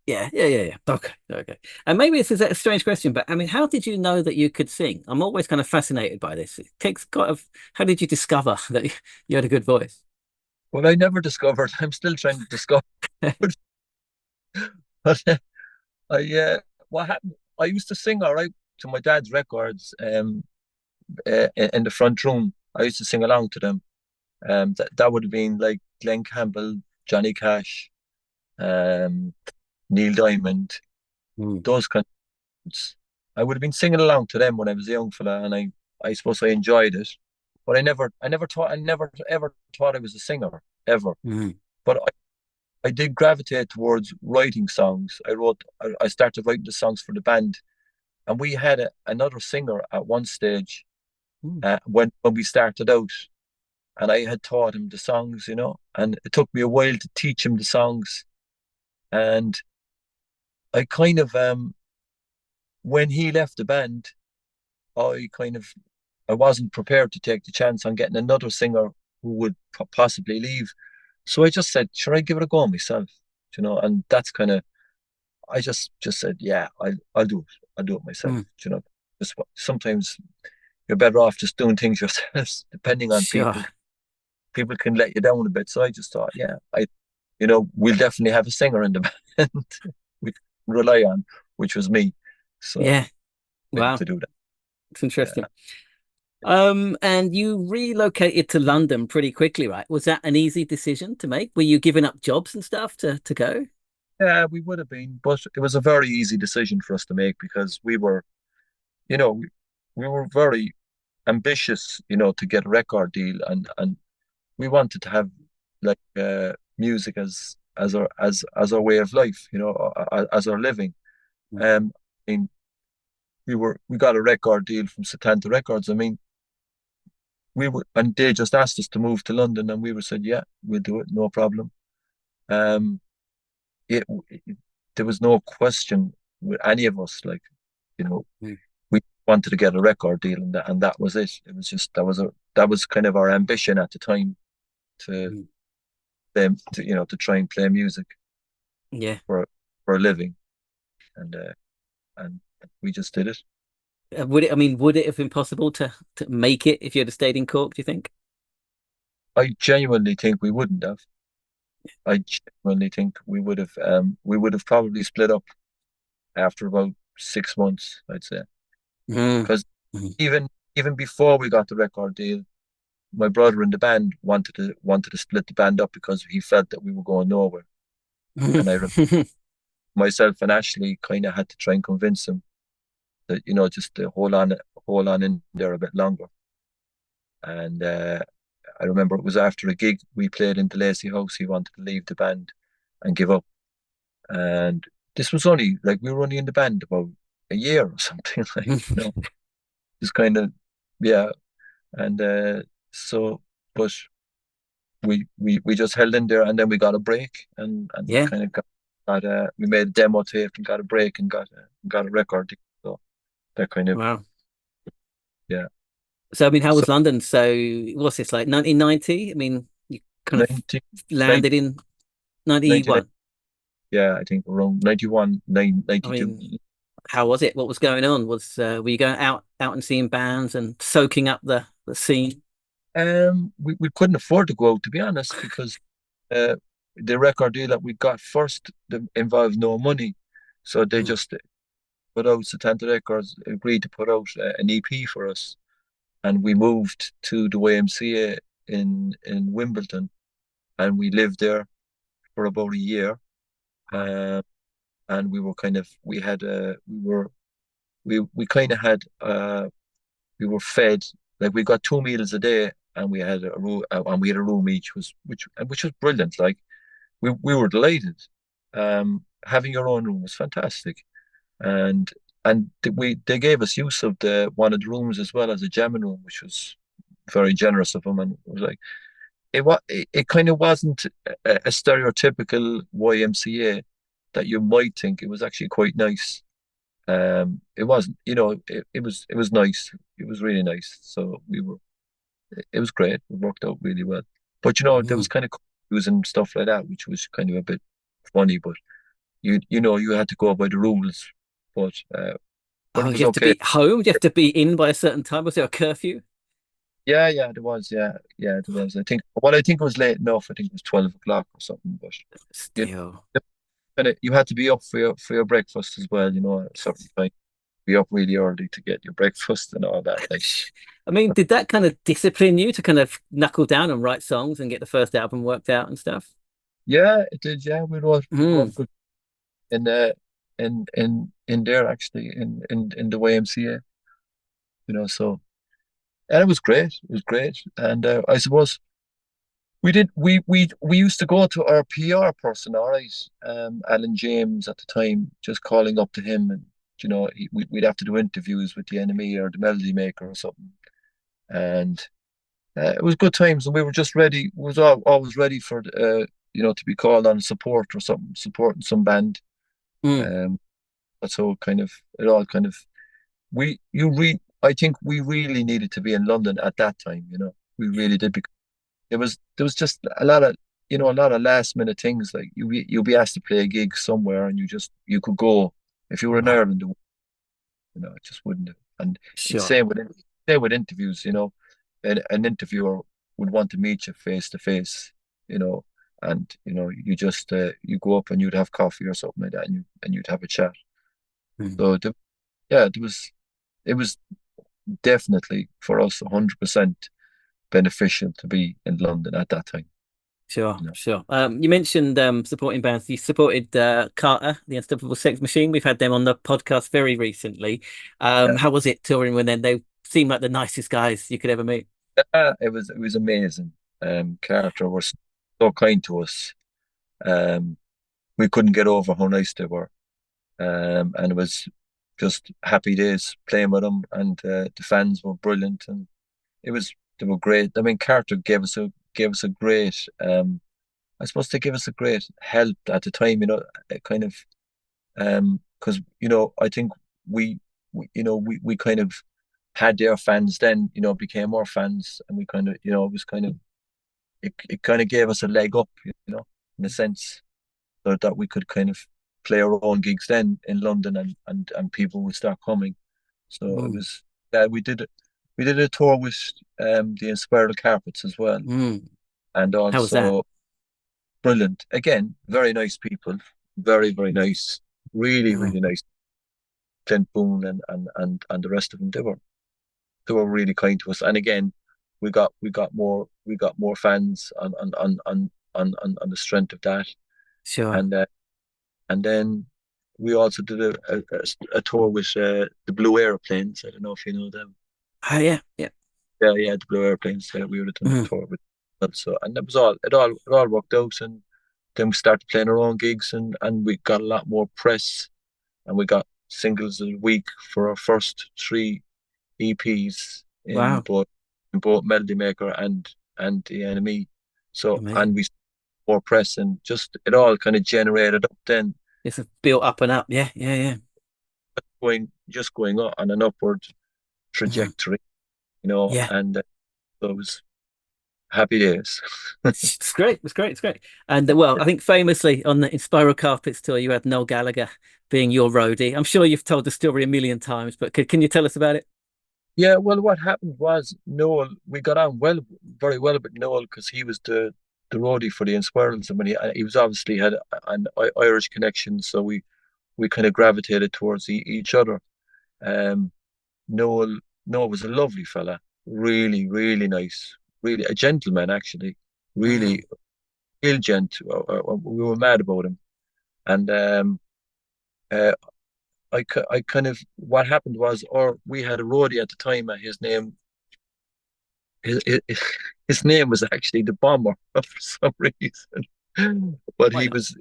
yeah, yeah, yeah, yeah. Okay, okay. And maybe this is a strange question, but I mean, how did you know that you could sing? I'm always kind of fascinated by this. It takes kind of, how did you discover that you had a good voice? Well, I never discovered. I'm still trying to discover. But what happened? I used to sing all right to my dad's records, in the front room. I used to sing along to them. That would have been like Glenn Campbell, Johnny Cash, um, Neil Diamond, Mm. those kind of. I would have been singing along to them when I was a young fella, and I suppose I enjoyed it. but I never ever thought I was a singer ever. Mm. But I did gravitate towards writing songs. I started writing the songs for the band, and we had another singer at one stage Mm. when we started out, and I had taught him the songs, and it took me a while to teach him the songs, and I kind of when he left the band, I kind of I wasn't prepared to take the chance on getting another singer who would possibly leave. So I just said, "Sure, I give it a go myself," and that's kind of I just said, "Yeah, I'll do it. I'll do it myself." Mm. Just sometimes you're better off just doing things yourselves, depending on Sure. people. People can let you down a bit. So I just thought, yeah, we'll definitely have a singer in the band we can rely on, which was me. So Yeah. I had Wow. to do that. It's interesting. And you relocated to London pretty quickly, right? Was that an easy decision to make? Were you giving up jobs and stuff to go? Yeah, we would have been, but it was a very easy decision for us to make because we were, you know, we, we were very ambitious, to get a record deal, and we wanted to have like music as our way of life, as our living. I mean, we got a record deal from Satanta Records. I mean, and they just asked us to move to London, and we were said, yeah, we'll do it, no problem. Um, it there was no question with any of us, like, you know, Mm. we wanted to get a record deal, and that was it. It was just that was kind of our ambition at the time to Mm. to try and play music Yeah. for a living, and we just did it. Would it have been possible to make it if you'd have stayed in Cork, do you think? I genuinely think we wouldn't have. I genuinely think we would have probably split up after about 6 months, I'd say. Mm. Because Mm. even before we got the record deal, my brother in the band wanted to split the band up because he felt that we were going nowhere. And myself and Ashley kind of had to try and convince him that, just to hold on in there a bit longer. And I remember it was after a gig we played in the Lacey House. He wanted to leave the band and give up. And this was only like we were only in the band about a year or something, like, just kind of, yeah. And so, but we just held in there, and then we got a break, and Yeah. kind of we made a demo tape and got a break and got a record deal. So that kind of, Wow. yeah. So I mean, how So was London? So what's this, like 1990? I mean, you kind of 19, landed in 99, 91. yeah, I think around 91, I 92. mean, how was it? What was going on? Were you going out and seeing bands and soaking up the scene? We couldn't afford to go out, to be honest, because uh, the record deal that we got first involved no money, so they Mm. just put out Satanta Records agreed to put out an EP for us, and we moved to the YMCA in Wimbledon, and we lived there for about a year, uh, and we were kind of we had we kind of had we were fed, like we got 2 meals a day, and we had a room and we had a room each, which was brilliant. Like we were delighted. Having your own room was fantastic, and they gave us use of one of the rooms as well as a jamming room, which was very generous of them. And it was like it kind of wasn't a stereotypical YMCA that you might think. It was actually quite nice. It wasn't, it was nice. It was really nice. So it was great. It worked out really well. But there was Mm. kind of cues and stuff like that, which was kind of a bit funny. But you had to go by the rules. But Oh, it you was have to okay. be home. You have to be in by a certain time. Was there a curfew? Yeah, yeah, there was. Yeah, yeah, there was. I think it was late enough. I think it was 12 o'clock or something. But you Still. you had to be up for your breakfast as well. At a certain time. Be up really early to get your breakfast and all that. Like, I mean, did that kind of discipline you to kind of knuckle down and write songs and get the first album worked out and stuff? yeah, it did. Yeah, we Mm. wrote good in in there actually in the YMCA. So and it was great. It was great, and I suppose we did. We used to go to our PR person, all right, Alan James at the time, just calling up to him, and we'd have to do interviews with the enemy or the melody maker or something, and it was good times, and we were just ready. Was always ready for to be called on support or something, supporting some band. Mm. That's how it all kind of I think we really needed to be in London at that time. We really did, because there was just a lot of last minute things, like you'll be asked to play a gig somewhere and you could go. If you were in Wow. Ireland, it just wouldn't have. And it's Sure. same with interviews. An interviewer would want to meet you face to face. And you just you go up and you'd have coffee or something like that, and you'd have a chat. Mm. So yeah, it was definitely for us 100% beneficial to be in London at that time. Sure, You know. sure. You mentioned supporting bands. You supported Carter, the Unstoppable Sex Machine. We've had them on the podcast very recently. Yeah. How was it touring with them? They seemed like the nicest guys you could ever meet. It was amazing. Carter was so kind to us. We couldn't get over how nice they were. And it was just happy days playing with them, and the fans were brilliant, and they were great. I mean, Carter gave us a great I suppose they gave us a great help at the time, kind of because I think we kind of had their fans then, became our fans, and we kind of it was kind of it kind of gave us a leg up, in a sense, so that we could kind of play our own gigs then in London, and people would start coming. So it Mm. was we did a tour with the Inspiral Carpets as well, Mm. and How was that? also brilliant. Again, very nice people, very very nice, really Mm. really nice. Clint Boone and the rest of them, they were really kind to us. And again, we got more fans on the strength of that. Sure. And then we also did a tour with the Blue Airplanes. I don't know if you know them. Oh yeah, yeah. Yeah, yeah, the Blue Airplanes. We would have done a Mm. tour with them. So, and that was it all worked out. And then we started playing our own gigs, and we got a lot more press, and we got singles a week for our first three EPs in Wow, both Melody Maker and the Enemy. So, and amazing. we more press, and just it all kind of generated up then, It's a built up and up. Yeah, yeah, yeah. going on an upward Mhm. trajectory, Yeah. and so it was happy days. It's great. It's great. It's great. And well, I think famously on the Inspiral Carpets tour, you had Noel Gallagher being your roadie. I'm sure you've told the story a million times, but can you tell us about it? Yeah, well, what happened was Noel, we got on very well with Noel, because he was the roadie for the Inspirals, and when he was obviously had an Irish connection, so we kind of gravitated towards each other. Um, Noel Noel was a lovely fella, really really nice, really a gentleman actually, Mm. really real gent. We were mad about him, and uh, I kind of what happened was, or we had a roadie at the time, and his name was actually the Bomber for some reason, but Why he not? was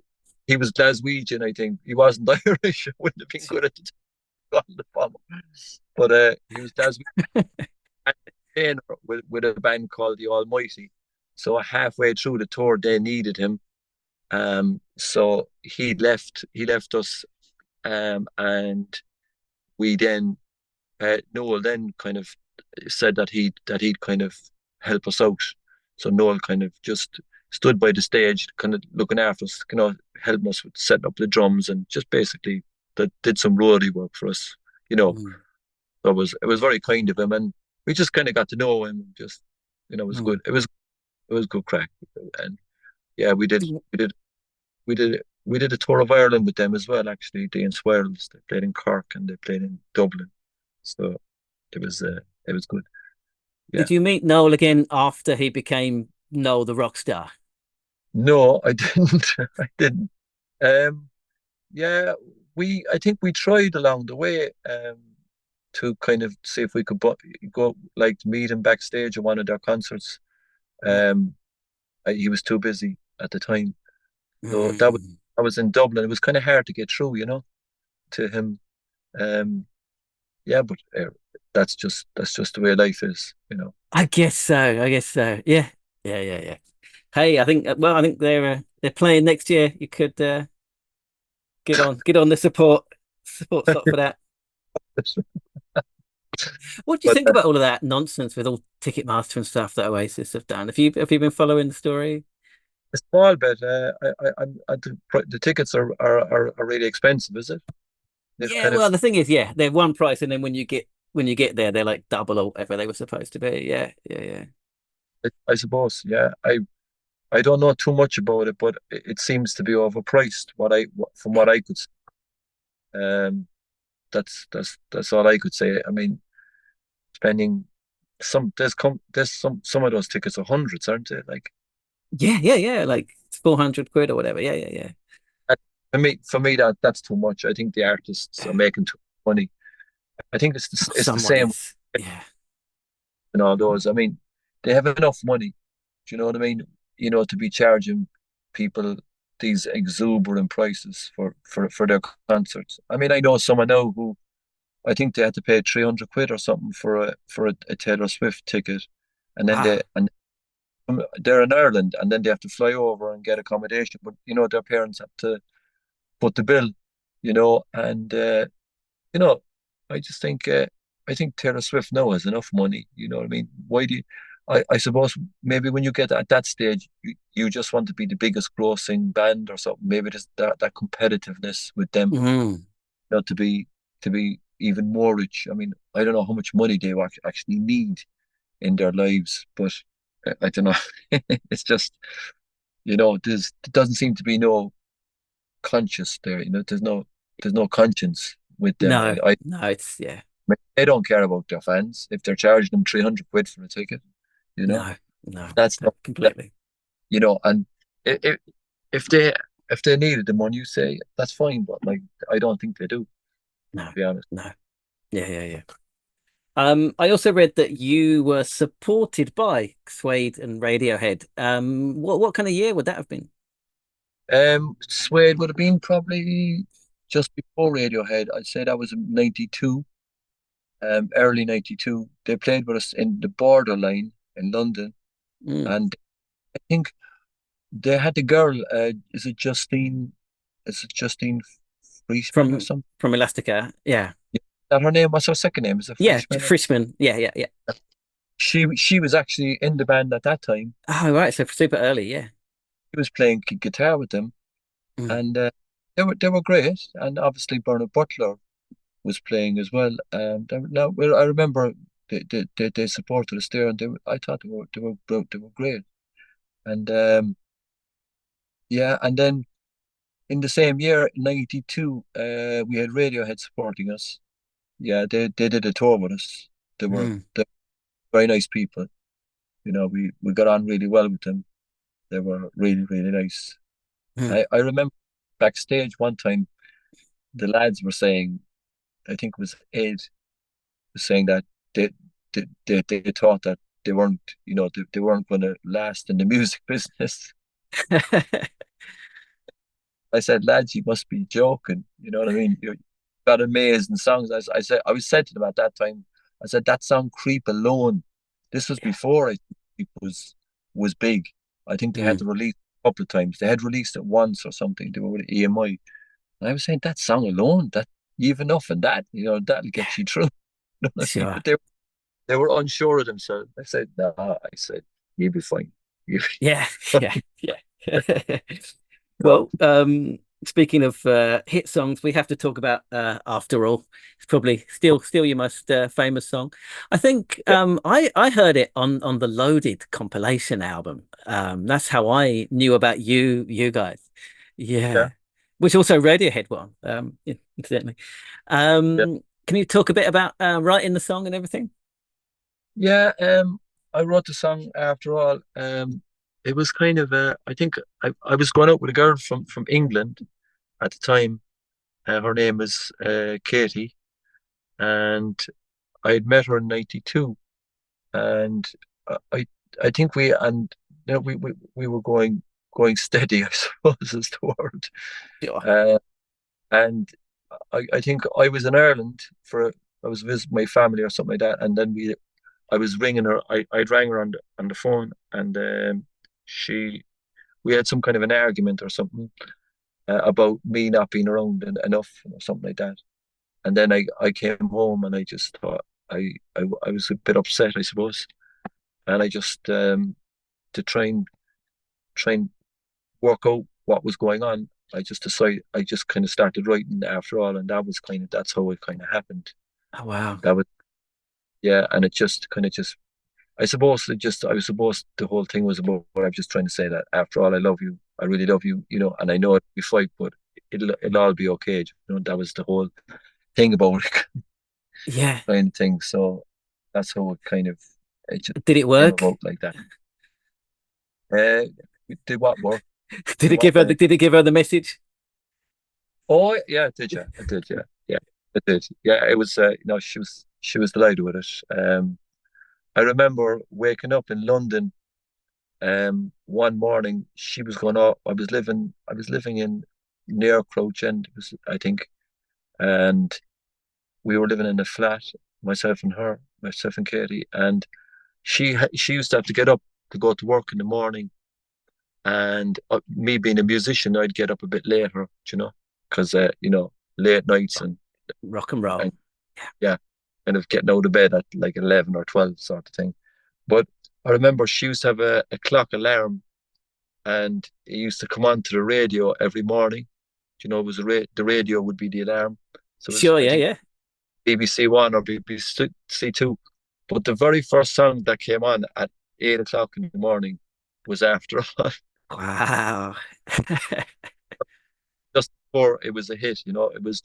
he was Glaswegian, I think. He wasn't Irish. It wouldn't have been good at the time to call him the Bomber, but he was Glaswegian, playing with a band called the Almighty. So halfway through the tour, they needed him. So he left us, and we then Noel then kind of said that he'd kind of help us out. So Noel kind of just stood by the stage, kind of looking after us, helping us with setting up the drums, and just basically that did some roadie work for us. You know, Mm. so it was very kind of him, and we just kind of got to know him. Just it was Mm. good. It was good crack, and yeah, we did a tour of Ireland with them as well. Actually, the Swirls, they played in Cork and they played in Dublin, so it was good. Yeah. Did you meet Noel again after he became Noel the rock star? No, I didn't. I didn't. Um, yeah, I think we tried along the way to kind of see if we could go like meet him backstage at one of their concerts. He was too busy at the time, so I was in Dublin. It was kind of hard to get through, to him. Yeah, but that's just the way life is. I guess so. I guess so. Yeah. Yeah. Yeah. Yeah. Hey, I think they're playing next year. You could get on the support slot for that. What do you But think about all of that nonsense with all Ticketmaster and stuff that Oasis have done? Have you been following the story? a small bit. The tickets are really expensive, is it? They've Yeah, kind of, well, the thing is, yeah, they're one price, and then when you get there, they're like double or whatever they were supposed to be. Yeah, yeah, yeah. I suppose, yeah. I don't know too much about it, but it seems to be overpriced. From what I could see. Um, that's all I could say. I mean, spending some of those tickets are hundreds, aren't they? Like, Yeah, yeah, yeah. Like 400 quid or whatever. Yeah, yeah, yeah. that, for me that's too much. I think the artists are making too much money. I think it's the Someone same is. Yeah. in all those. I mean, they have enough money. Do you know what I mean? To be charging people these exuberant prices for their concerts. I mean, I know someone now who I think they had to pay 300 quid or something for a Taylor Swift ticket, and then Wow. they're in Ireland, and then they have to fly over and get accommodation. But their parents have to foot the bill, and you know, I just think I think Taylor Swift now has enough money. You know what I mean? Why do you? I suppose maybe when you get at that stage, you just want to be the biggest grossing band or something. Maybe there's that competitiveness with them, Mm. to be even more rich. I mean, I don't know how much money they actually need in their lives, but I don't know. It's just there doesn't seem to be no conscience there. There's no conscience with them. No, no, it's yeah. They don't care about their fans if they're charging them 300 quid for a ticket. You know, No, no, that's not that. completely. And if if they if they needed the money, you say that's fine. But like, I don't think they do, No, to be honest. no. Yeah, yeah, yeah. I also read that you were supported by Suede and Radiohead. What kind of year would that have been? Suede would have been probably just before Radiohead. I'd say that was in '92, early '92. They played with us in the Borderline in London, Mm. and I think they had the girl. Is it Justine Friesman or From something? from Elastica. Yeah. Is that her name? What's her second name? Is it Yeah, Frischman? Frischman. Yeah, yeah, yeah. She was actually in the band at that time. Oh, right. So super early. Yeah. She was playing guitar with them, Mm. and they were great. And obviously Bernard Butler was playing as well. Now, well, I remember they supported us there, and I thought they were great. And yeah, and then in the same year, '92, we had Radiohead supporting us. Yeah, they did a tour with us. Mm. They were very nice people. We got on really well with them. They were really, really nice. Mm. I remember backstage one time, the lads were saying, I think it was Ed was saying that they they thought that they weren't going to last in the music business. I said, lads, you must be joking. You know what I mean? You've got amazing songs. I was said to them at that time, I said, that song Creep alone, this was Yeah. before I think Creep was big. I think they had Mm. to release a couple of times. They had released it once or something. They were with EMI. And I was saying, that song alone, that you've enough in that, that'll get you through. You know what I mean? Sure. But they were unsure of themselves. I said, no, I said, you'll be fine. You'll Yeah. be Yeah. fine. Yeah. No. Well, speaking of hit songs, we have to talk about After All. It's probably still your most famous song. I think Yeah, I heard it on the Loaded compilation album. That's how I knew about you guys. yeah, Yeah. Which also Radiohead one, yeah, incidentally. yeah. Can you talk a bit about writing the song and everything? Yeah, I wrote the song after all. It was kind of I think I was going out with a girl from England at the time. Her name was Katie, and I had met her in '92, and I think we were going steady, I suppose is the word. Sure. And I think I was in Ireland I was visiting my family or something like that, and then I was ringing her. I'd rang her on the phone, and we had some kind of an argument or something about me not being around enough or something like that. And then I came home and I just thought I was a bit upset, I suppose, and I just to try and work out what was going on. I just decided I just kind of started writing after all, and that's how it kind of happened. Oh wow. That was yeah, and it just kind of just I was supposed the whole thing was about what I'm just trying to say that after all I love you, I really love you, and I know we fight, but it'll all be okay. That was the whole thing about it Yeah. kind of thing. So that's how it just Did it came work? about like that. Uh, did what work? Did Did it what give her there? did it give her the message? Oh yeah, I did. Yeah, I did. Yeah, yeah, I did. Yeah, it was. She was delighted with it. I remember waking up in London. One morning she was going off. I was living in near Crouch End, I think, and we were living in a flat, myself and Katie, and she used to have to get up to go to work in the morning, and me being a musician, I'd get up a bit later, because late nights Rock and roll. and yeah, kind of getting out of bed at like 11 or 12 sort of thing. But I remember she used to have a clock alarm, and it used to come on to the radio every morning. It was the radio would be the alarm. So it was, Sure, I yeah, think, yeah. BBC One or BBC Two. But the very first song that came on at 8 o'clock in the morning was After All. Wow. Just before it was a hit. It was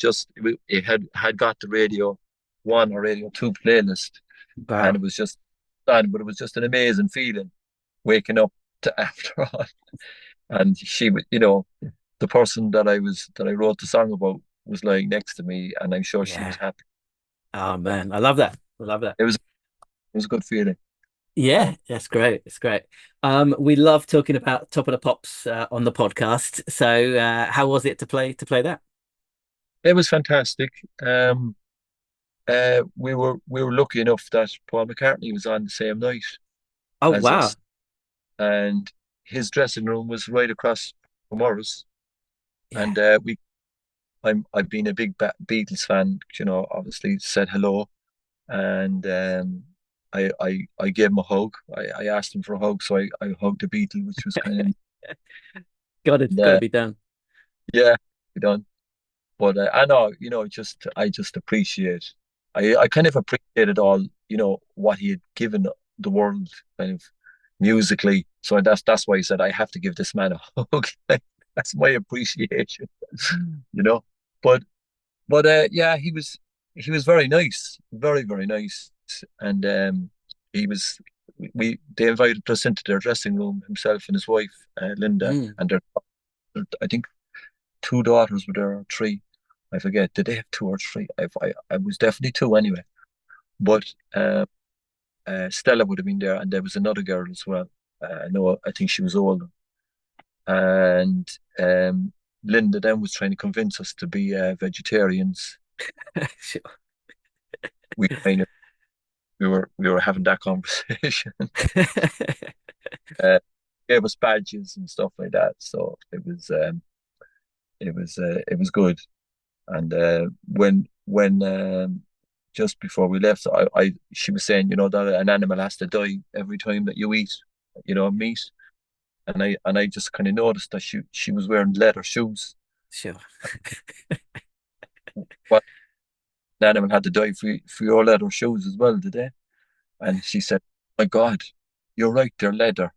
it had got the Radio One or Radio Two playlist, and Wow. it was just done. But it was just an amazing feeling waking up to After All, and she was, the person that I wrote the song about was lying next to me, and I'm sure she was Yeah. happy. Oh man, I love that. I love that. It was a good feeling. Yeah, that's great. It's great. We love talking about Top of the Pops on the podcast. So, how was it to play that? It was fantastic. We were lucky enough that Paul McCartney was on the same night Oh as wow. us, and his dressing room was right across from ours. Yeah. And I've been a big Beatles fan. Obviously said hello, and I gave him a hug. I asked him for a hug, so I hugged the Beatle, which was kind of Got to be done. yeah, done. But I know, I just appreciate. I kind of appreciated all, what he had given the world, kind of musically. So that's why I said I have to give this man a hug. That's my appreciation, you know. But yeah, he was very nice, very very nice, and he was. They invited us into their dressing room, himself and his wife, Linda, Mm. and I think two daughters were there, or three. I forget. Did they have two or three? I was definitely two anyway. But Stella would have been there, and there was another girl as well. I think she was older. And Linda then was trying to convince us to be vegetarians. Sure. We kind of we were having that conversation. uh, Gave us badges and stuff like that. So it was good. And when just before we left, she was saying, that an animal has to die every time that you eat, meat. And I just kind of noticed that she was wearing leather shoes. Sure. But the animal had to die for your leather shoes as well, did they? And she said, "My God, you're right, they're leather.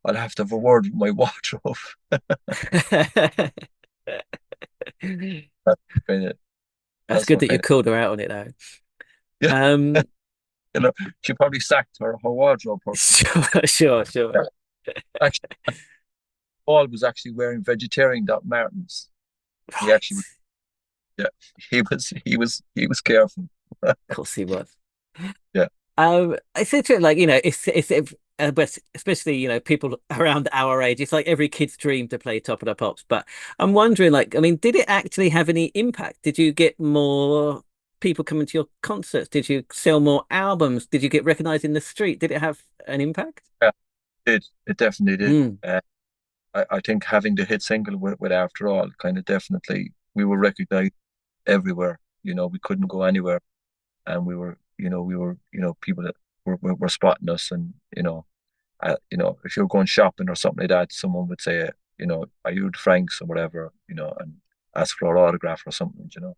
I'll have to have a word with my wardrobe." That's kind of That's that's good what that you kind of called her out on it though. yeah. Um, She probably sacked her wardrobe person. sure. Yeah. Actually, Paul was actually wearing vegetarian Doc Martens. He Right. actually was, yeah, he was careful. Of course he was. Yeah. It's interesting, like, but especially, people around our age, it's like every kid's dream to play Top of the Pops. But I'm wondering, like, I mean, did it actually have any impact? Did you get more people coming to your concerts? Did you sell more albums? Did you get recognized in the street? Did it have an impact? Yeah, it definitely did. Mm. I think having the hit single with After All kind of definitely, we were recognized everywhere. We couldn't go anywhere, and people that were spotting us, and if you're going shopping or something like that, someone would say, are you the Franks or whatever, and ask for our autograph or something. Did But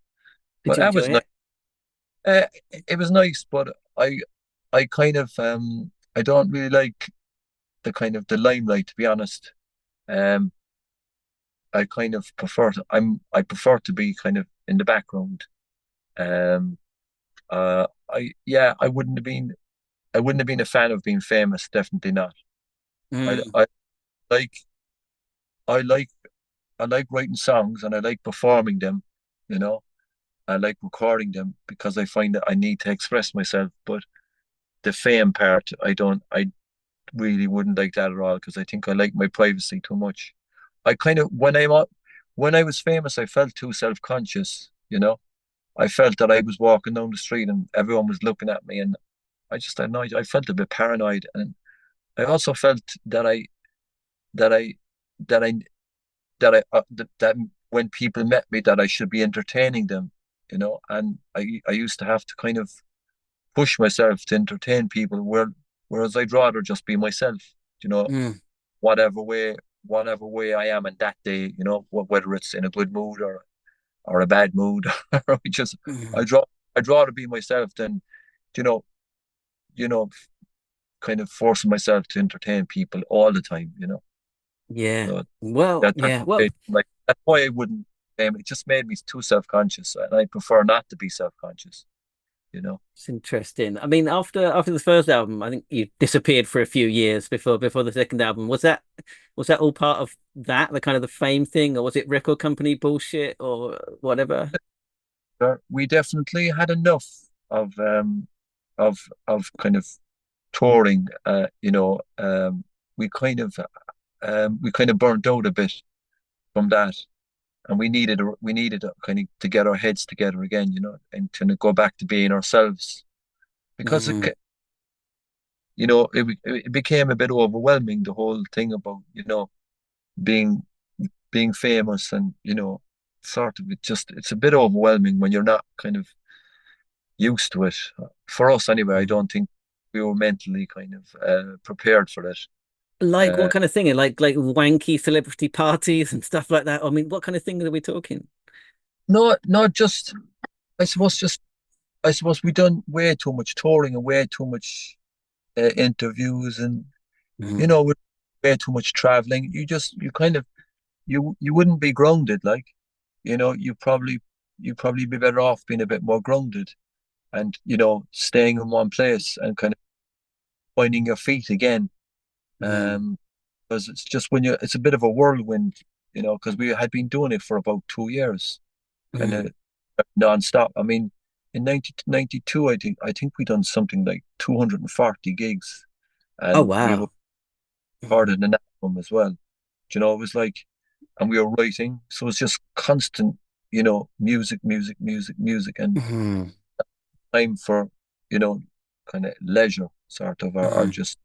you that enjoy was nice. it? It was nice, but I kind of I don't really like the kind of the limelight, to be honest. Um, I kind of I prefer to be kind of in the background. Um, I wouldn't have been a fan of being famous. Definitely not. I Mm. I like I like I like writing songs and I like performing them. You know, I like recording them because I find that I need to express myself. But the fame part, I really wouldn't like that at all because I think I like my privacy too much. I kind of when I was famous, I felt too self-conscious. I felt that I was walking down the street and everyone was looking at me, and I just don't know. I felt a bit paranoid, and I also felt that I that I that when people met me, that I should be entertaining them. And I used to have to kind of push myself to entertain people, whereas I'd rather just be myself. You know, Mm. whatever way whatever way I am in that day. Whether it's in a good mood or a bad mood, or just Mm. I'd rather be myself than you know you know kind of forcing myself to entertain people all the time. Yeah. So Well, that yeah. Well, like that's why I wouldn't. It just made me too self-conscious, and I prefer not to be self-conscious. You know. it's interesting. I mean, after the first album, I think you disappeared for a few years before the second album. Was that all part of that, the kind of the fame thing, or was it record company bullshit or whatever? We definitely had enough of of kind of touring. We kind of burnt out a bit from that, and we needed kind of to get our heads together again, and to go back to being ourselves because Mm. it became a bit overwhelming, the whole thing about being being famous, and sort of it's a bit overwhelming when you're not kind of used to it. For us anyway, I Mm. don't think we were mentally kind of prepared for it. Like Uh, what kind of thing? Like wanky celebrity parties and stuff like that. I mean, what kind of thing are we talking? not just I suppose we done way too much touring and way too much interviews, and Mm. with way too much traveling. You kind of you wouldn't be grounded, like you probably be better off being a bit more grounded, and staying in one place and kind of finding your feet again. Mm. Um, because it's just it's a bit of a whirlwind, because we had been doing it for about 2 years, kind Mm. of non-stop. I mean, in 1992, I think we done something like 240 gigs, Oh and we wow. Mm. recorded an album as well. It was like, and we were writing, so it's just constant, music, music, music, music, and Mm. time for, you know, kind of leisure, sort of, or Mm. just,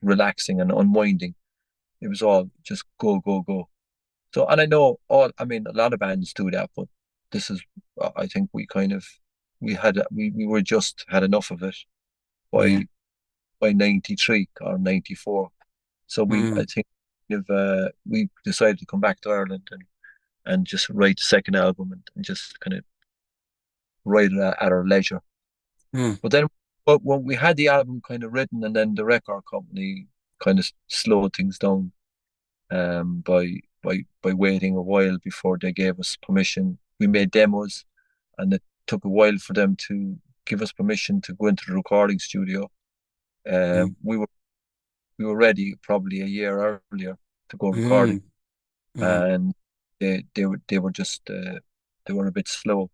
relaxing and unwinding. It was all just go, go, go. So, and I mean, a lot of bands do that, but this is, I think we were just had enough of it Yeah. by 93 or 94. So I Mm. think we decided to come back to Ireland and just write the second album, and just kind of write it at our leisure. Mm. But when we had the album kind of written, and then the record company kind of slowed things down, by waiting a while before they gave us permission. We made demos, and it took a while for them to give us permission to go into the recording studio. Mm. We were ready probably a year earlier to go recording, Mm. Mm. and they were just they were a bit slow,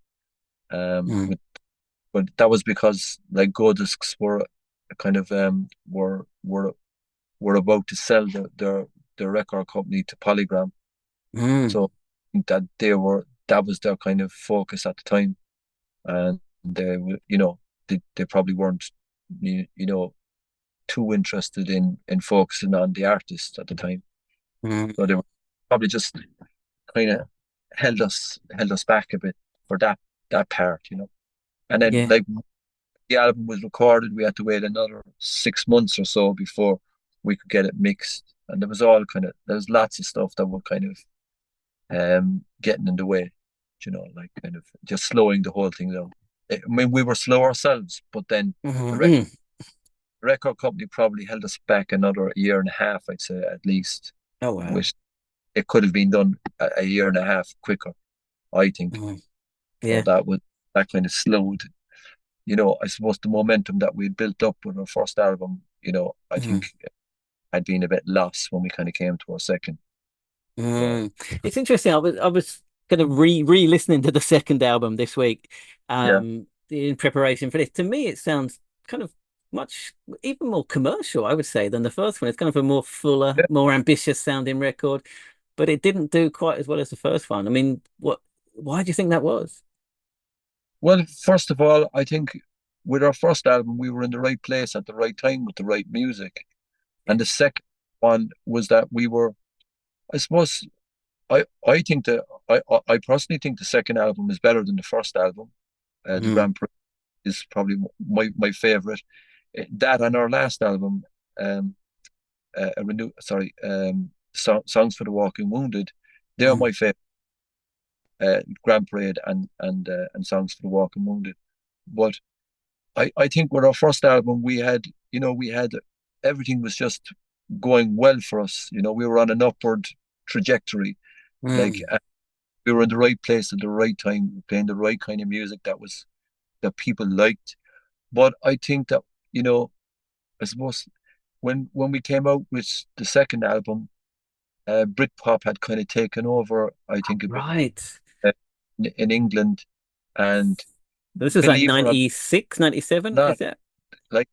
Mm. with but that was because like Go Discs were kind of were about to sell their record company to Polygram. Mm. So that that was their kind of focus at the time, and they were, they probably weren't, too interested in focusing on the artist at the time. Mm. So they were probably just kind of held us back a bit for that part. And then Yeah. like the album was recorded, we had to wait another 6 months or so before we could get it mixed, and there was lots of stuff that were kind of getting in the way, like kind of just slowing the whole thing down. I mean, we were slow ourselves, but then the Mm. record company probably held us back another year and a half, I'd say at least, Oh wow. which it could have been done a year and a half quicker, I think. Mm. So Yeah. that kind of slowed, I suppose the momentum that we built up with our first album, I Mm. think had been a bit lost when we kind of came to our second. So Mm. It's interesting. I was kind of re-listening to the second album this week, yeah, in preparation for this. To me, it sounds kind of much even more commercial, I would say, than the first one. It's kind of a more fuller, yeah. more ambitious sounding record, but it didn't do quite as well as the first one. I mean, why do you think that was? Well, first of all, I think with our first album, we were in the right place at the right time with the right music. Yeah. And the second one was that we were, I suppose, I think that I personally think the second album is better than the first album. The Mm. Grand Prix is probably my favorite. That and our last album, a renew, sorry, Songs for the Walking Wounded, they're Mm. my favorite. Grand Parade and Songs for the Walking Wounded. But I think with our first album, we had everything was just going well for us. We were on an upward trajectory. Like Mm. we were in the right place at the right time, playing the right kind of music that people liked. But I think that, I suppose when we came out with the second album, Britpop had kind of taken over, I think, a bit Right. uh, in England. And This is like believe it or 96, 97. not, Is that like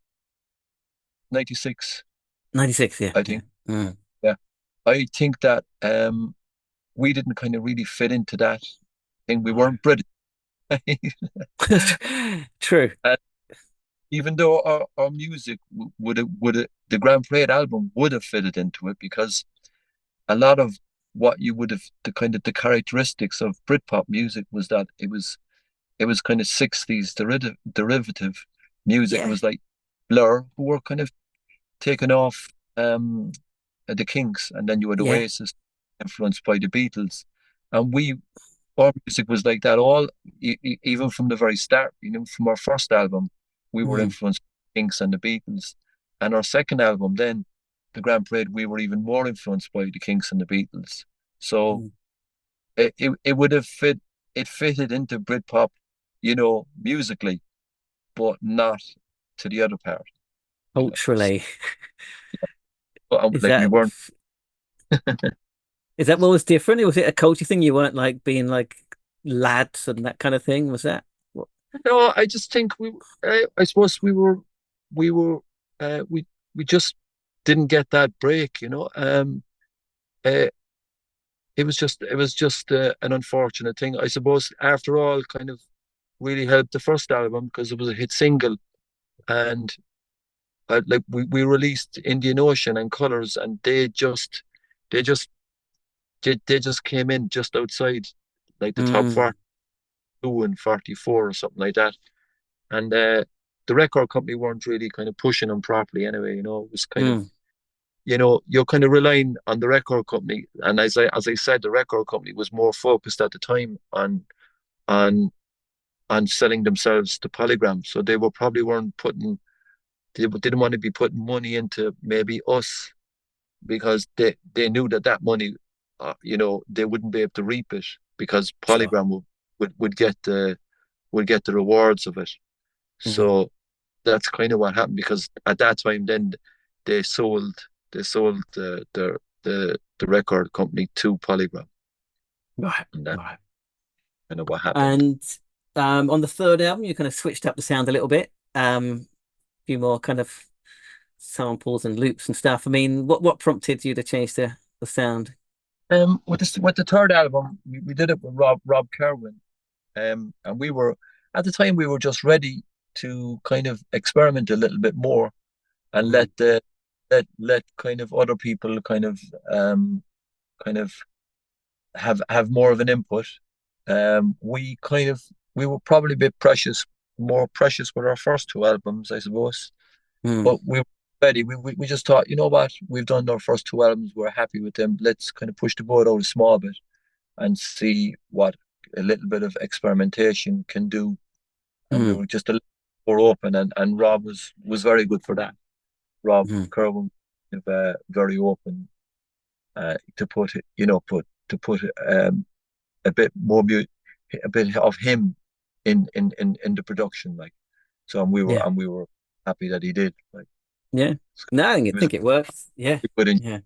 96, 96? Yeah. I Yeah. think. Mm. Yeah. I think that we didn't kind of really fit into that thing. We Right. weren't British. True. And even though our music would have the Grand Parade album would have fitted into it, because a lot of what you would have the characteristics of Britpop music was that it was kind of 60s derivative music. It Yeah. was like Blur, who were kind of taken off the Kinks, and then you had Yeah. Oasis influenced by the Beatles. And our music was like that even from the very start. From our first album, we were Mm. influenced by Kinks and the Beatles. And our second album, then the Grand Parade, we were even more influenced by the Kinks and the Beatles. So Mm. it would have fitted into Britpop, musically, but not to the other part. Culturally. But Is like we that weren't. is that what was different? Was it a culture thing? You weren't like being like lads and that kind of thing? Was that what? No, I just think I suppose we were, we just didn't get that break. Uh, it was just an unfortunate thing. I suppose after all, kind of really helped the first album because it was a hit single, and like we released Indian Ocean and Colors, and they just they just came in just outside like the top Mm. 42 and 44 or something like that. And the record company weren't really kind of pushing them properly anyway. It was kind of, Mm. you're kind of relying on the record company. And as I said, the record company was more focused at the time on on selling themselves to Polygram. So they were probably weren't putting they didn't want to be putting money into maybe us, because they knew that money, they wouldn't be able to reap it, because Sure. Polygram would get the rewards of it. Hmm. So that's kind of what happened, because at that time then they sold the record company to Polygram, Right. and that's Right. kind of what happened. And On the third album, you kind of switched up the sound a little bit. A few more kind of samples and loops and stuff. I mean, what prompted you to change the sound? With the third album, we did it with Rob Kerwin. And we were at the time we were just ready to kind of experiment a little bit more and Mm, let kind of other people kind of have more of an input. We were probably a bit more precious with our first two albums, I suppose. mm, But we were ready. We just thought, you know what, we've done our first two albums, we're happy with them. Let's kind of push the boat out a small bit and see what a little bit of experimentation can do. And we mm, were just a little more open, and Rob was very good for that. Rob mm, Kerwin, very open to put it, to put a bit more a bit of him in the production, like. So yeah, and we were happy that he did. Like, yeah. No, I he was think it works. Yeah, a good, yeah.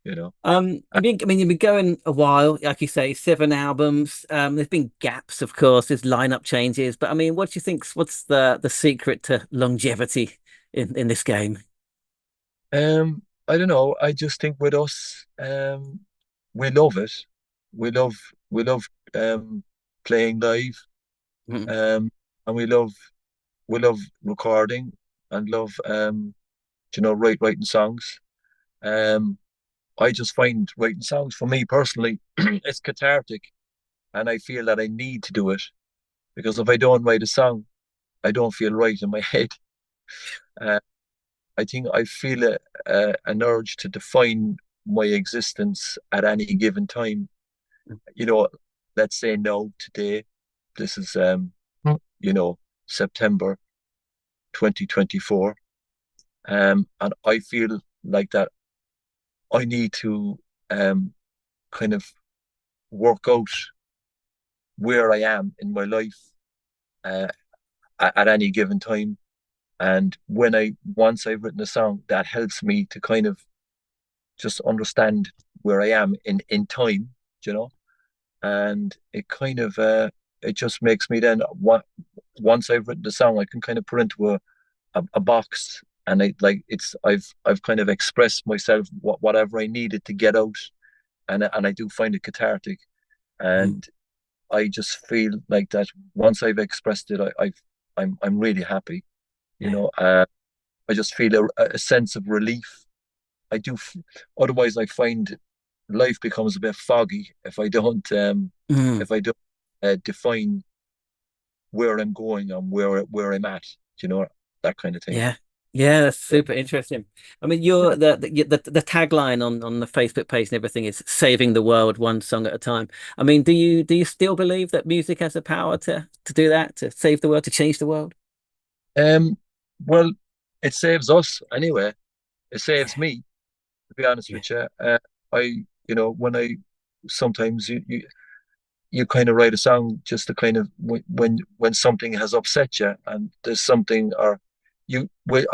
you know. I mean, you've been going a while, like you say, 7 albums. There's been gaps, of course, there's lineup changes, but I mean, what do you what's the secret to longevity in this game? I don't know. I just think with us, we love it. We love we love playing live, Mm, um, and we love recording and love writing songs. Um, I just find writing songs for me personally, it's cathartic, and I feel that I need to do it because if I don't write a song, I don't feel right in my head. Uh, I think I feel an urge to define my existence at any given time. You know, let's say now, today, this is, you know, September 2024. And I feel like that I need to kind of work out where I am in my life uh, at any given time. And once I've written a song, that helps me to kind of just understand where I am in time, you know. And it just makes me then once I've written the song, I can kind of put into a box, and I've kind of expressed myself, whatever I needed to get out, and I do find it cathartic, mm, and I just feel like that once I've expressed it, I'm really happy, you yeah. know. I just feel a sense of relief. I do. Otherwise, I find life becomes a bit foggy Mm. if I don't define where I'm going and where I'm at. You know, that kind of thing. Yeah. Yeah, that's super interesting. I mean, you're the tagline on the Facebook page and everything is saving the world one song at a time. I mean, do you still believe that music has the power to do that, to save the world, to change the world? Um, well, it saves us anyway. It saves Yeah. me, to be honest Yeah. with you. When I sometimes you kind of write a song just to kind of when something has upset you and there's something or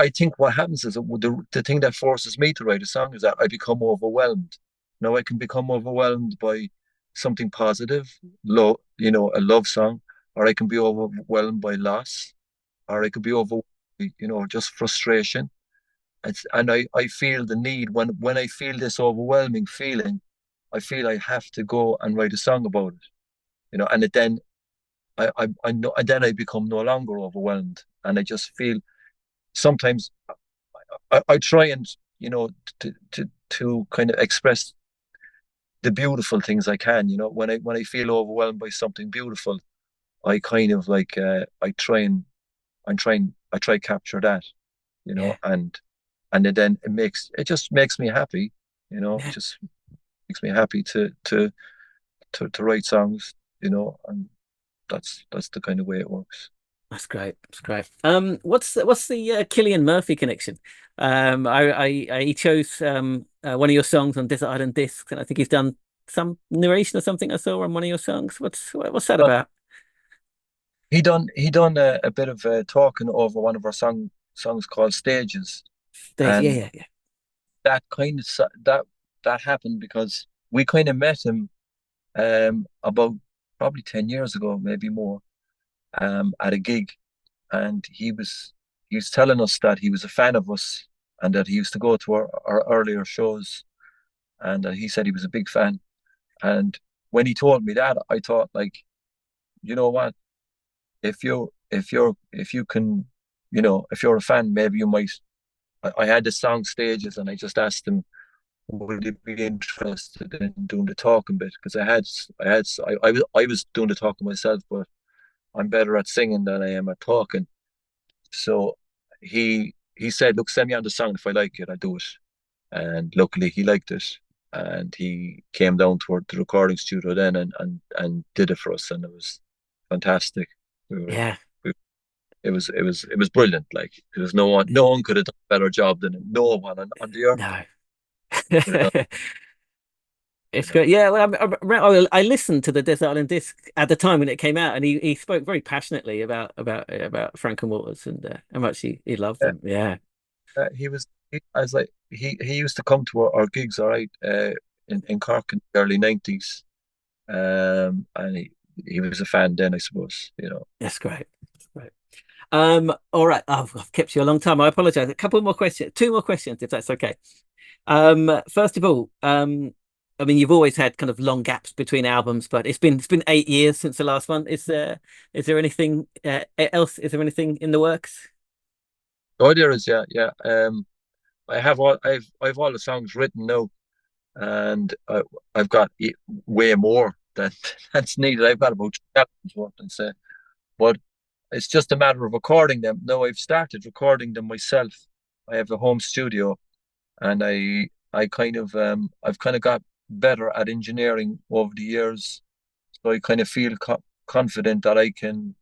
I think what happens is that the thing that forces me to write a song is that I become overwhelmed. Now I can become overwhelmed by something positive, a love song, or I can be overwhelmed by loss, or I could be overwhelmed by, just frustration. And I feel the need when I feel this overwhelming feeling, I feel I have to go and write a song about it, and then I know, and then I become no longer overwhelmed, and I just feel sometimes I try and to kind of express the beautiful things I can, when I feel overwhelmed by something beautiful, I kind of like I try capture that, Yeah. and then it just makes me happy, Yeah. just makes me happy to write songs, and that's the kind of way it works. That's great. That's great. What's the Killian Murphy connection? He chose one of your songs on Desert Island Discs, and I think he's done some narration or something I saw on one of your songs. What's that But about? he done a bit of talking over one of our songs called Stages, Stage. Yeah, and yeah, yeah. that kind of that happened because we kind of met him about probably 10 years ago, maybe more, at a gig, and he was telling us that he was a fan of us and that he used to go to our earlier shows, and he said he was a big fan. And when he told me that, I thought, like, you know what? If you can, if you're a fan, maybe you might. I had the song stages, and I just asked him, would he be interested in doing the talking bit? Because I was doing the talking myself, but I'm better at singing than I am at talking. So he said, look, send me on the song. If I like it, I do it. And luckily he liked it. And he came down to the recording studio then and did it for us, and it was fantastic. We were, Yeah. it was brilliant. Like, there's no one could have done a better job than him. No one on the earth No. could have done it, It's great. Yeah, well, I listened to the Desert Island Disc at the time when it came out, and he spoke very passionately about Frank and Waters and how much he loved Yeah, them. Yeah, I was like, he used to come to our gigs, all right, in Cork in the early 90s. And he was a fan then, I suppose, that's great. That's great. All right. Oh, I've kept you a long time. I apologize. A couple more questions, two more questions, if that's okay. First of all, I mean, you've always had kind of long gaps between albums, but it's been 8 years since the last one. Is there anything else? Is there anything in the works? Oh, there is, yeah, yeah. I've all the songs written now, and I've got way more than that's needed. I've got about 2 albums worth, I'd say, but it's just a matter of recording them. No, I've started recording them myself. I have a home studio, and I've kind of got better at engineering over the years, so I kind of feel confident that I can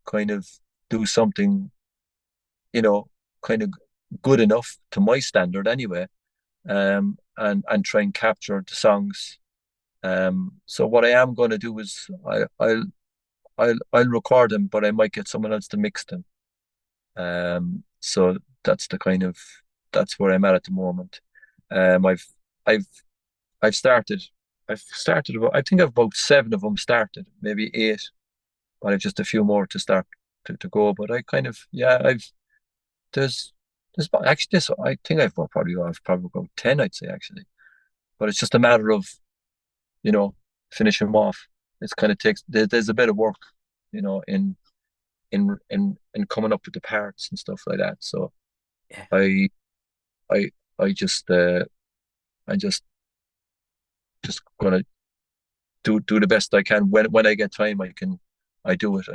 kind of do something, you know, kind of good enough to my standard anyway, and try and capture the songs. So what I am going to do is I'll record them, but I might get someone else to mix them. So that's where I'm at the moment. Um, I've I've I've started about, I think I've about seven of them started, maybe eight, but I've just a few more to start to go. But I kind of, yeah, there's actually this, I think I've probably about 10, I'd say, actually. But it's just a matter of, finishing them off. It's kind of takes there's a bit of work, in coming up with the parts and stuff like that. So Yeah. I I I just gonna do the best I can. When I get time, I do it.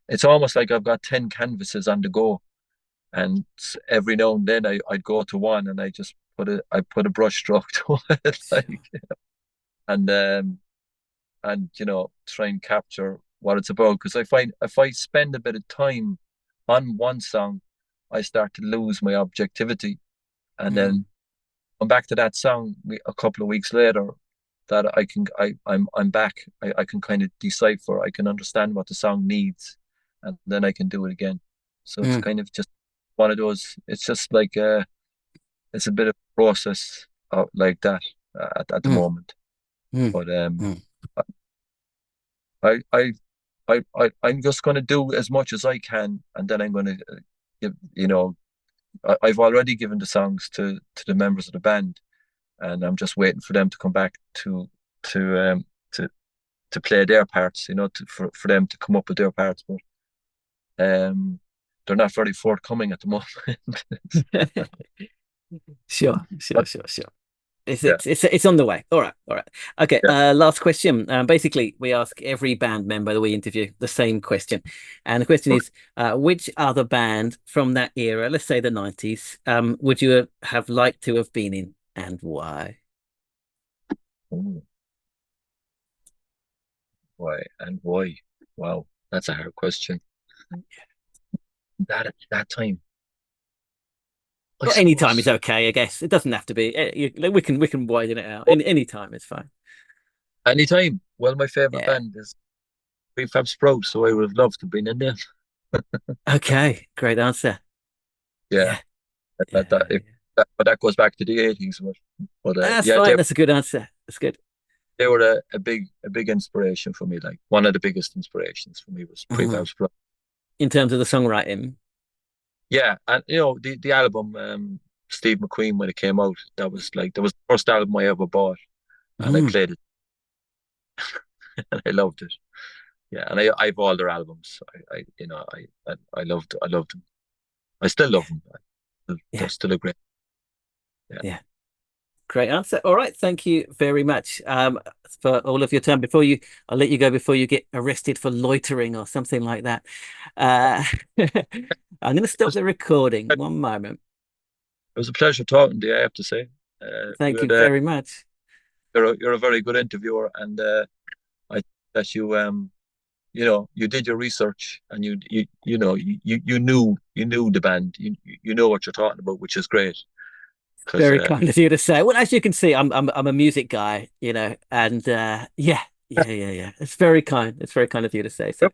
It's almost like I've got 10 canvases on the go, and every now and then I'd go to one, and I put a brush stroke to it, like, and try and capture what it's about. Because I find if I spend a bit of time on one song, I start to lose my objectivity, and then come back to that song a couple of weeks later, that I'm back. I can kind of decipher. I can understand what the song needs, and then I can do it again. So it's Mm. kind of just one of those. It's just like it's a bit of a process like that at the Mm. moment. Mm. But Mm. I I I'm just going to do as much as I can, and then I'm going to give. I've already given the songs to the members of the band, and I'm just waiting for them to come back to um to to play their parts. For them to come up with their parts, but they're not very forthcoming at the moment. Sure, sure, But sure, sure. It's yeah, it's it's it's on the way. All right, all right. Okay. yeah. Last question. Basically, we ask every band member that we interview the same question, and the question Okay. is, which other band from that era, let's say the 90s, would you have liked to have been in, and why? Oh, why and why? Wow, that's a hard question. That time, I Or any time is suppose. okay, I guess. It doesn't have to be. Like, we can widen it out. Any time is fine. Anytime. Well, my favorite Yeah. band is Prefab Sprout, so I would have loved to be in them. Okay. Great answer. Yeah, Yeah. that, Yeah. but that goes back to the 80s. But That's yeah, fine. That's a good answer. That's good. they were a big inspiration for me. Like one of the biggest inspirations for me was Prefab Sprout. In terms of the songwriting. Yeah, and the album Steve McQueen when it came out, that was the first album I ever bought, and I played it, and I loved it. Yeah, and I've all their albums. I loved them. I still love them. They're still a great. Yeah. Great answer. All right, thank you very much for all of your time. I'll let you go before you get arrested for loitering or something like that. I'm going to stop the recording. One moment. It was a pleasure talking to you, I have to say. Thank you very much. You're a very good interviewer, and I think that you did your research, and you knew the band. You know what you're talking about, which is great. Very kind of you to say. Well, as you can see, I'm a music guy, and yeah. It's very kind. It's very kind of you to say. So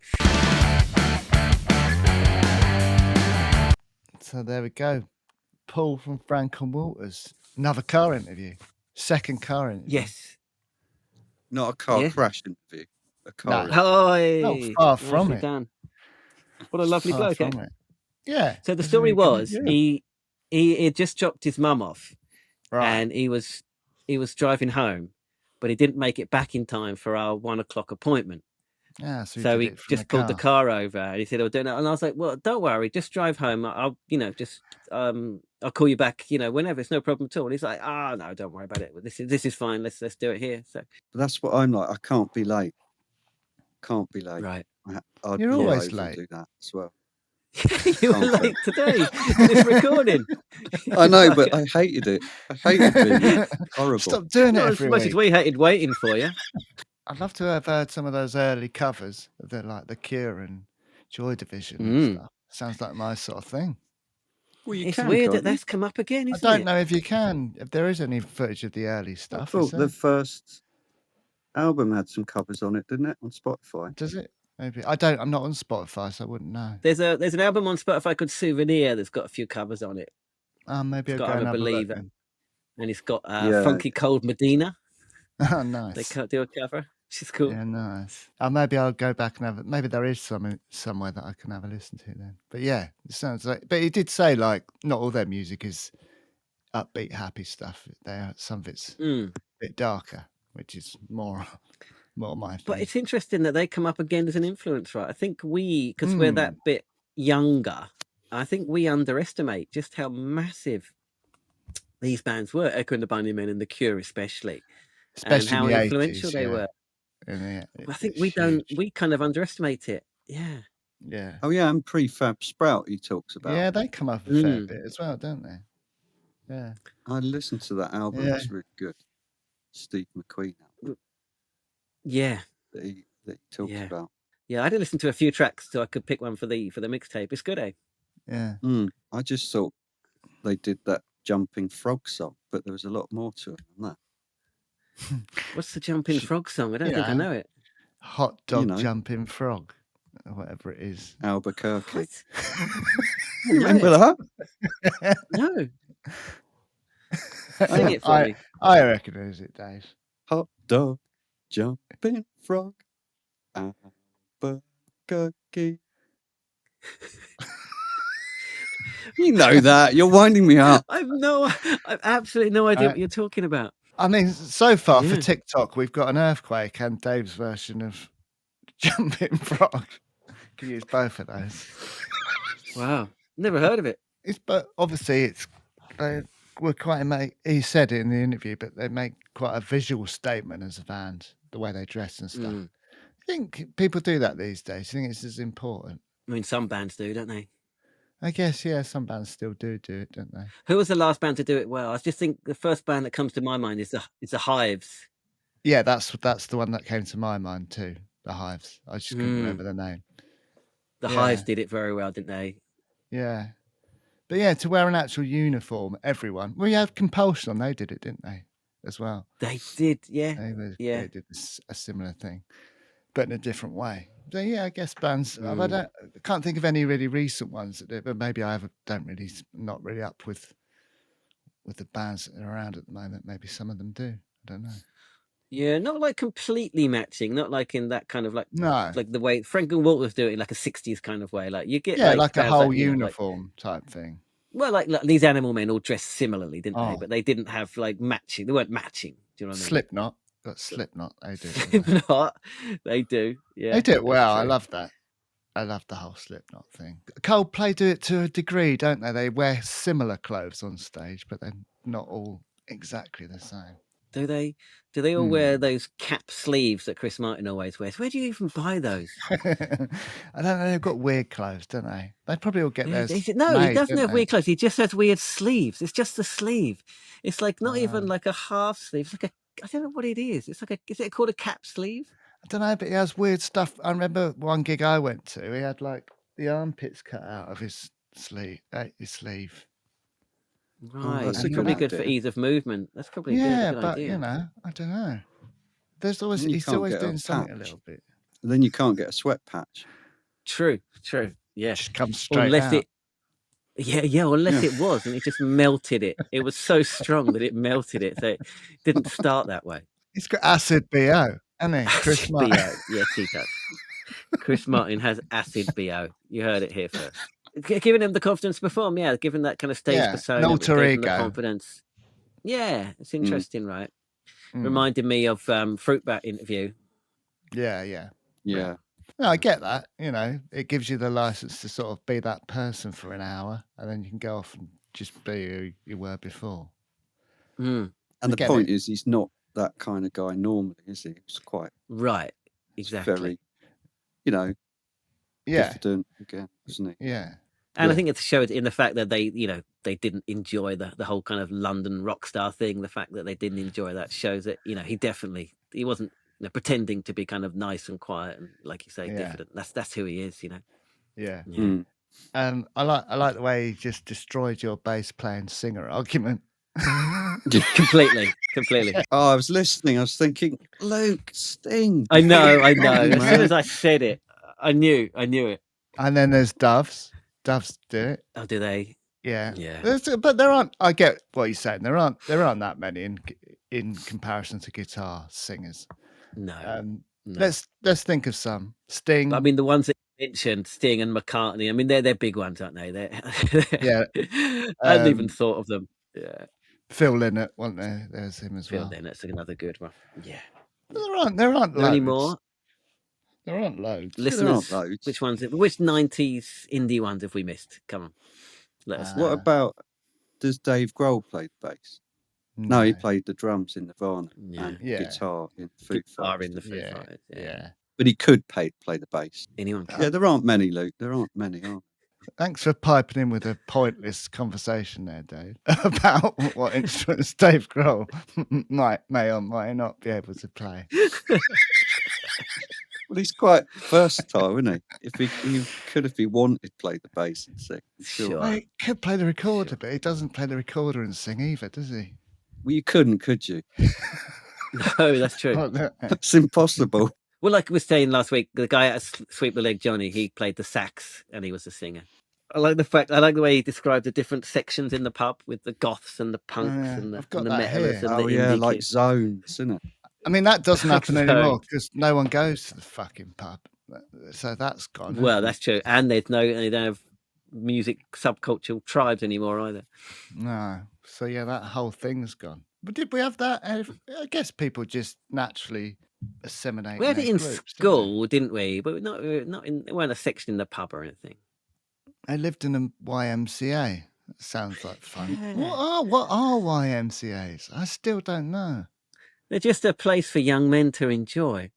there we go. Paul from Frank and Walters. Another car interview. Second car interview. Yes. Not a car crash interview. A car. No, far from it. Done. What a lovely bloke. Eh? Yeah. So the story was he had just dropped his mum off, and he was driving home, but he didn't make it back in time for our 1 o'clock appointment. Yeah, so he just pulled the car over, and he said, "Oh, don't know." And I was like, "Well, don't worry, just drive home. I'll I'll call you back, whenever. It's no problem at all." And he's like, no, don't worry about it. This is fine. Let's do it here." So but that's what I'm like. I can't be late. Can't be late. Right. You're always late. Do that as well. You were late today for this recording. I know, but I hated it. I hated being horrible. Stop doing it as much as we hated waiting for you. I'd love to have heard some of those early covers of the Cure and Joy Division and stuff. Sounds like my sort of thing. Well, it's weird that that's come up again, isn't it? I don't know if there is any footage of the early stuff. I thought the first album had some covers on it, didn't it? On Spotify. Does it? Maybe. I'm not on Spotify, so I wouldn't know. There's an album on Spotify called Souvenir that's got a few covers on it. Maybe it's I'll got go and I'm a have Believer. A look, and it's got Funky Cold Medina. Oh, nice. They can't do a cover. She's cool. Yeah, nice. Maybe I'll go back and have it. Maybe there is somewhere that I can have a listen to then. But yeah, it sounds like. But he did say not all their music is upbeat, happy stuff. Some of it's a bit darker, which is more my thing. But it's interesting that they come up again as an influence, right? I think because we're that bit younger, I think we underestimate just how massive these bands were, Echo and the Bunnymen and The Cure especially and how influential they were. I think we kind of underestimate it. Yeah. Yeah. Oh yeah, and Prefab Sprout he talks about. Yeah, they come up a fair bit as well, don't they? Yeah. I listened to that album. Yeah. It's really good. Steve McQueen album. Yeah. That he talks about. Yeah, I did listen to a few tracks so I could pick one for the mixtape. It's good, eh? Yeah. I just thought they did that Jumping Frog song, but there was a lot more to it than that. What's the Jumping Frog song? I don't think I know it. Hot Dog Jumping Frog, or whatever it is. Albuquerque. Remember that? No. Sing it for me. I recognise it, Dave. Hot Dog Jumping Frog, Albuquerque. You know that. You're winding me up. I've absolutely no idea what you're talking about. I mean, so far for TikTok, we've got an earthquake and Dave's version of Jumping Frog. Can use both of those. Wow, never heard of it. But obviously, we're quite he said it in the interview, but they make quite a visual statement as a band, the way they dress and stuff. I think people do that these days. I think it's as important. I mean, some bands do, don't they? I guess, yeah, some bands still do it, don't they? Who was the last band to do it well? I just think the first band that comes to my mind is the Hives. Yeah, that's the one that came to my mind too. The Hives. I just couldn't remember the name. The Hives did it very well, didn't they? Yeah. But yeah, to wear an actual uniform, everyone. Well, you had Compulsion. They did it, didn't they? As well. They did, yeah. They did a similar thing, but in a different way. So yeah, I guess bands. I can't think of any really recent ones that did, but maybe not really up with the bands that are around at the moment. Maybe some of them do. I don't know. Yeah, not like completely matching, not like in that kind of like No. the way Frank and Walters do it in like a 60s kind of way. Like you get Yeah, like to a have whole that, uniform type thing. well, like these Animal Men all dressed similarly, didn't they? Oh. But they didn't have like matching. They weren't matching. Do you know what I mean? Slipknot. Got Slipknot. They do. don't they? Slipknot. They do. Yeah. They do it well. I true. love that. I love the whole Slipknot thing. Coldplay do it to a degree, don't they? They wear similar clothes on stage, but they're not all exactly the same. Do they? Do they all wear those cap sleeves that Chris Martin always wears? Where do you even buy those? I don't know. They've got weird clothes, don't they? They probably all get theirs. No, made, he doesn't don't have they? weird clothes. He just has weird sleeves. It's just the sleeve. It's like not even Oh. like a half sleeve. It's like I don't know what it is. It's like is it called a cap sleeve? I don't know, but he has weird stuff. I remember one gig I went to. He had like the armpits cut out of his sleeve. Right. that's It's a good probably good for idea. ease of movement. That's probably Yeah, a good but idea. you know, I don't know. There's always Then you he's can't always get a doing something a patch. little bit. Then you can't get a sweat patch. True. Yeah. Just comes straight Unless out. unless it was, and it just melted it. It was so strong that it melted it, so it didn't start that way. He's got acid BO, hasn't he? Chris Acid Martin. BO. Yes, he does. Chris Martin has acid BO. You heard it here first. Giving him the confidence to perform, yeah, giving that kind of stage Yeah, persona, an which alter gave him the ego. confidence. Yeah, it's interesting, right? Mm. Reminded me of Fruit Bat interview. Yeah. Yeah. No, I get that. You know, it gives you the license to sort of be that person for an hour, and then you can go off and just be who you were before. Mm, And the get point it. is, he's not that kind of guy normally, is he? He's quite right, he's exactly. very, you know, Yeah, diffident again, isn't he? yeah. And I think it showed in the fact that they didn't enjoy the whole kind of London rock star thing. The fact that they didn't enjoy that shows that, he wasn't pretending to be kind of nice and quiet and, like you say, Yeah. diffident. That's who he is, Yeah. Yeah. Mm. I like the way he just destroyed your bass playing singer argument. Completely. Oh, I was listening. I was thinking, Luke, Sting. I know. Oh, As soon man. as I said it, I knew it. And then there's Doves. Doves do it. Oh, do they? Yeah. Yeah. But there aren't. I get what you're saying. There aren't that many in comparison to guitar singers. No. No. Let's think of some. Sting. I mean, the ones that you mentioned, Sting and McCartney. I mean, they're big ones, aren't they? Yeah. I hadn't even thought of them. Yeah. Phil Lynott, wasn't there? There's him as Phil well. Lynott's another good one. Yeah. But there aren't There any loads. more There aren't loads. listeners? There aren't loads. Which 90s indie ones have we missed? Come on, let us know. What about, does Dave Grohl play the bass? No, he played the drums in Nirvana and Yeah. guitar in Foo Guitar Fighters. in the Foo Yeah. Fighters. Yeah. But he could play the bass. Anyone? Yeah, there aren't many, Luke. There aren't many, are Thanks for piping in with a pointless conversation there, Dave, about what instruments Dave Grohl may or might not be able to play. Well, he's quite versatile, isn't he? If he wanted, play the bass and sing. Sure. Well, he could play the recorder, but he doesn't play the recorder and sing either, does he? Well, you couldn't, could you? No, that's true. It's impossible. Well, like we were saying last week, the guy at Sweep the Leg, Johnny, he played the sax and he was a singer. I like the way he described the different sections in the pub with the goths and the punks and the I've got and the that metalers here. and Oh the yeah, indie like kids. zones, isn't it? I mean, that doesn't happen anymore So- because no one goes to the fucking pub. So that's gone. Well, hasn't that's true. And they don't have music subcultural tribes anymore either. it? No. So yeah, that whole thing's gone. But did we have that? I guess people just naturally assimilate. We had their it in groups, didn't they? school, didn't we? But it weren't a section in the pub or anything. I lived in a YMCA. That sounds like fun. Yeah. What are YMCAs? I still don't know. They're just a place for young men to enjoy.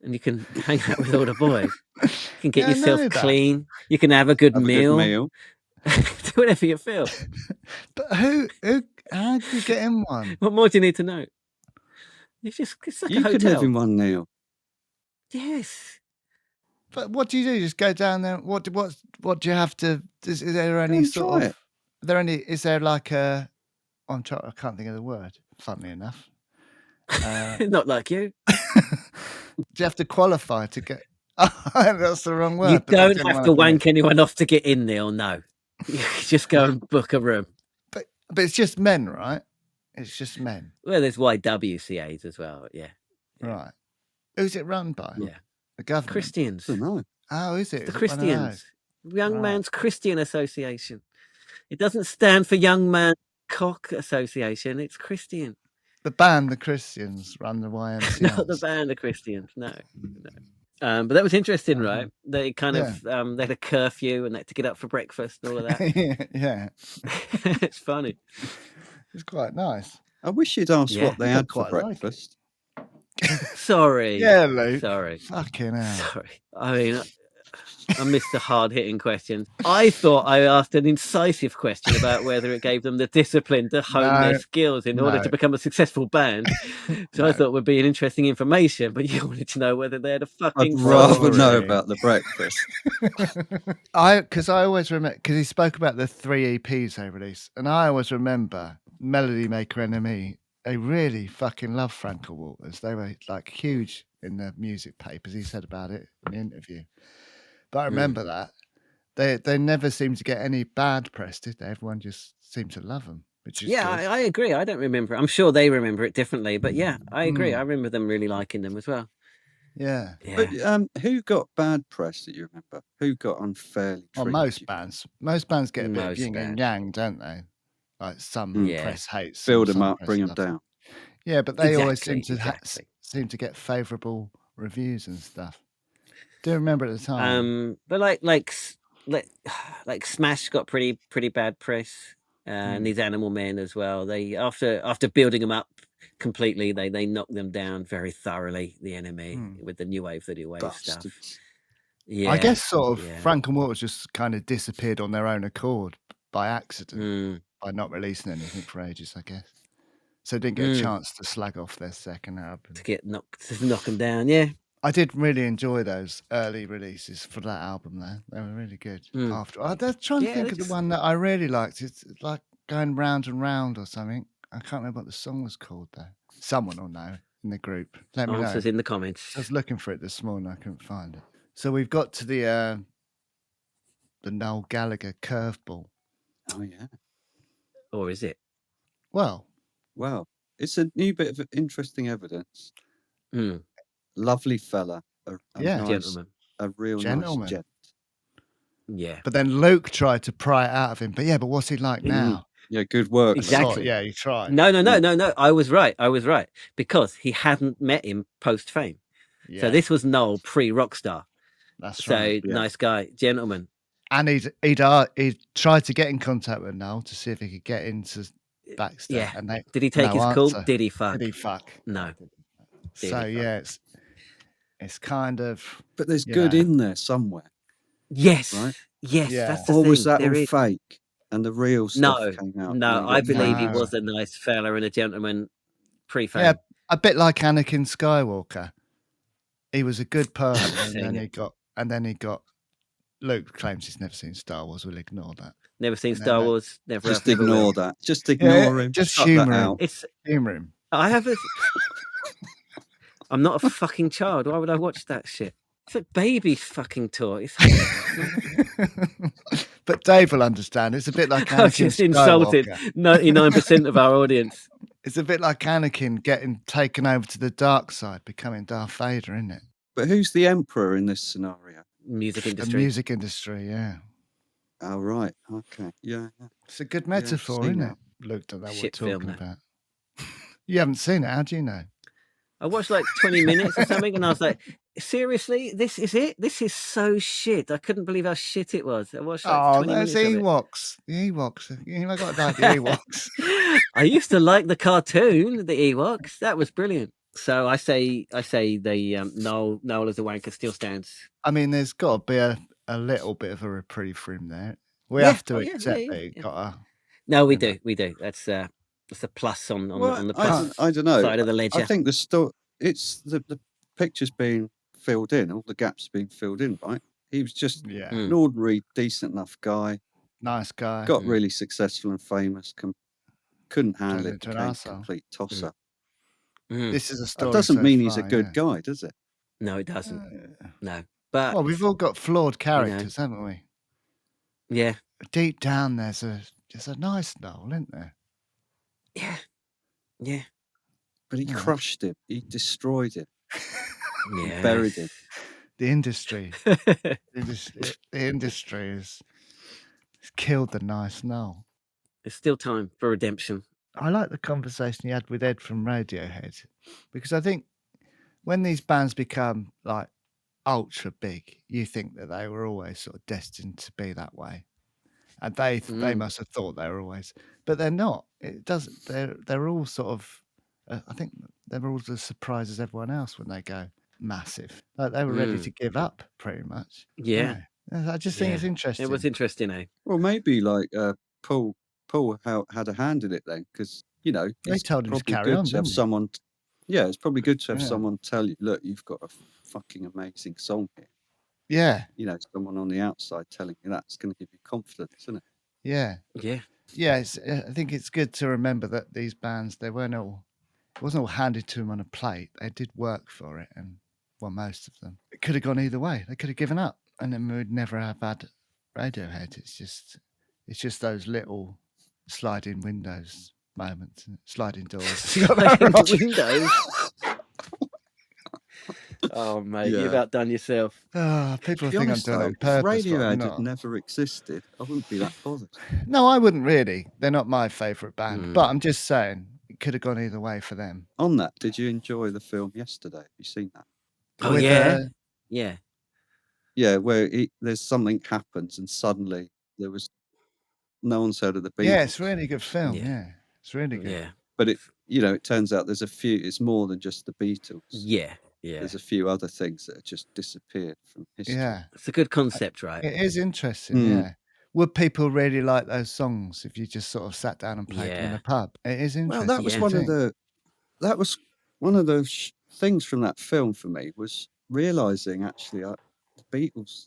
And you can hang out with all the boys. You can get Yeah, I know yourself that. clean. You can have a good Have meal. a good meal. Do whatever you feel. But how do you get in one? What more do you need to know? It's like You a could hotel. live in one, Neil. Yes. But what do you do? Just go down there. What do you have to? Is there any and sort try of? Is there like a? I can't think of the word. Funnily enough, Not like you. do you have to qualify to get? That's the wrong word. You but I don't didn't have wanna to think. wank anyone off to get in, Neil. No. You just go and book a room. But it's just men, right? It's just men. Well, there's YWCAs as well. Yeah. Right. Who's it run by? Yeah. The government. Christians. I don't know. Oh, is it? The Is it one of those? Christians. Young Right. Man's Christian Association. It doesn't stand for Young Man Cock Association. It's Christian. The band, the Christians, run the YMCA. Not the band, the Christians. No. But that was interesting, right? They kind of they had a curfew and they had to get up for breakfast and all of that. Yeah. It's funny. It's quite nice. I wish you'd asked Yeah. what they I had for quite like it. breakfast. Sorry. Yeah, Luke. Sorry. Fucking hell. Sorry. I mean, I missed the hard-hitting questions. I thought I asked an incisive question about whether it gave them the discipline to hone their skills in order to become a succccessful band. So I thought would be an interesting information, but you wanted to know whether they had a fucking. I'd rather know Sorry. about the breakfast. Because I always remember, because he spoke about the 3 EPs they released, and I always remember Melody Maker NME. They really fucking love Frank Walters. They were like huge in the music papers. He said about it in the interview. But I remember that they never seemed to get any bad press, did they? Everyone just seemed to love them, which is Yeah, good. I agree. I don't remember. I'm sure they remember it differently, but yeah, I agree. I remember them really liking them as well. Yeah. But who got bad press that you remember? Who got unfairly treated? Well, most bands. Most bands get a bit of Most yin and bands. yang, don't they? Like some press hates, Build them some up, press bring them loves them. down. Yeah, but they always seem Exactly. to seem to get favourable reviews and stuff. Do remember at the time. But like Smash got pretty bad press, and these Animal Men as well. They after building them up completely, they knocked them down very thoroughly. The enemy with the new wave stuff. Yeah, I guess sort of Frank and Waters just kind of disappeared on their own accord by accident by not releasing anything for ages, I guess. So they didn't get a chance to slag off their second album. To knock them down, yeah. I did really enjoy those early releases for that album, though. They were really good. After I'm trying to think of the one that I really liked. It's like Going Round and Round or something. I can't remember what the song was called, though. Someone will know in the group. Let me know. Answers in the comments. I was looking for it this morning. I couldn't find it. So we've got to the Noel Gallagher curveball. Oh, yeah. Or is it? Well, it's a new bit of interesting evidence. Lovely fella. A nice, gentleman. A real Gentleman. nice gent. Yeah. But then Luke tried to pry it out of him. But what's he like now? Yeah, good work. Exactly. Yeah, he tried. No. I was right. Because he hadn't met him post fame. Yeah. So this was Noel pre-Rockstar. That's so right. Nice guy, gentleman. And he'd tried to get in contact with Noel to see if he could get into backstage. Yeah. And Did he take his call? Did he fuck? Did he fuck? No. So it's kind of. But there's good in there somewhere. Yes. Right? Yes. Yeah. That's the Or thing. was that There all is. fake? And the real stuff came out. No, I believe he was a nice fella and a gentleman pre-fame. Yeah, a bit like Anakin Skywalker. He was a good person, and then he got. Luke claims he's never seen Star Wars. We'll ignore that. Never seen Star Wars. Never. Just ignore that. Just ignore him. Just Shut humour that him. out. It's. Humour him. I have a. I'm not a fucking child. Why would I watch that shit? It's like baby fucking toys. But Dave will understand. It's a bit like Anakin I've just insulted Skywalker. 99% of our audience. It's a bit like Anakin getting taken over to the dark side, becoming Darth Vader, isn't it? But who's the emperor in this scenario? Music The industry. music industry, yeah. Oh, right. Okay. Yeah. It's a good metaphor, seen isn't that. it? Luke don't know what Shit we're film, talking that. about. You haven't seen it, how do you know? I watched like 20 minutes or something, and I was like, seriously? This is it? This is so shit. I couldn't believe how shit it was. I watched like 20 there's minutes of it. Ewoks. The Ewoks. You know, I got like the Ewoks. I used to like the cartoon, the Ewoks. That was brilliant. So I say the Noel as a wanker still stands. I mean, there's got to be a little bit of a reprieve for him there. We have to accept that he got a... No, we do. That's a plus on the plus I don't know. side of the ledger. I think it's the picture's being filled in, all the gaps being filled in, right? He was just an ordinary, decent enough guy. Nice guy. Got really successful and famous. Couldn't handle it. Into an Became a arsehole. complete tosser. This is a story. That doesn't so mean he's far, a good guy, does it? No, it doesn't. No, but well, we've all got flawed characters, haven't we? Yeah. Deep down, there's a nice Noel, isn't there? Yeah. Yeah. But he crushed him. He destroyed him. Yeah. He buried him. The industry. The industry has killed the nice Noel. There's still time for redemption. I like the conversation you had with Ed from Radiohead, because I think when these bands become like ultra big, you think that they were always sort of destined to be that way, and they must have thought they were always, but they're not. It doesn't. They're all sort of. I think they're all as surprised as everyone else when they go massive. Like they were ready to give up, pretty much. Yeah. I just think it's interesting. It was interesting, eh? Well, maybe like Paul had a hand in it then, because they it's told him to probably carry good on, to have didn't they? someone. Yeah, it's probably good to have Yeah. someone tell you, look, you've got a fucking amazing song here. Yeah, Someone on the outside telling you that's going to give you confidence, isn't it? yeah, Yeah. yeah. I think it's good to remember that these bands, it wasn't all handed to them on a plate. They did work for it, and well, most of them. It could have gone either way. They could have given up, and then we'd never have had Radiohead. It's just those little sliding windows moments, sliding doors. Sliding windows. Oh, mate, you've outdone yourself. People To be think honest, I'm doing it on though, if purpose. but I'm Radiohead had not. never existed, I wouldn't be that bothered. No, I wouldn't really. They're not my favourite band, but I'm just saying it could have gone either way for them. On that, did you enjoy the film yesterday? Have you seen that? Oh, With, yeah. Yeah. Yeah, where there's something happens and suddenly there was no one's heard of the Beatles. Yeah, it's a really good film. Yeah. Yeah, it's really good. Yeah. But it turns out there's a few. It's more than just the Beatles. Yeah. Yeah. There's a few other things that have just disappeared from history. Yeah, It's a good concept, right? it is interesting. Yeah, would people really like those songs if you just sort of sat down and played them in a pub? It is interesting. Well, that was one of the things from that film for me, was realizing actually the Beatles,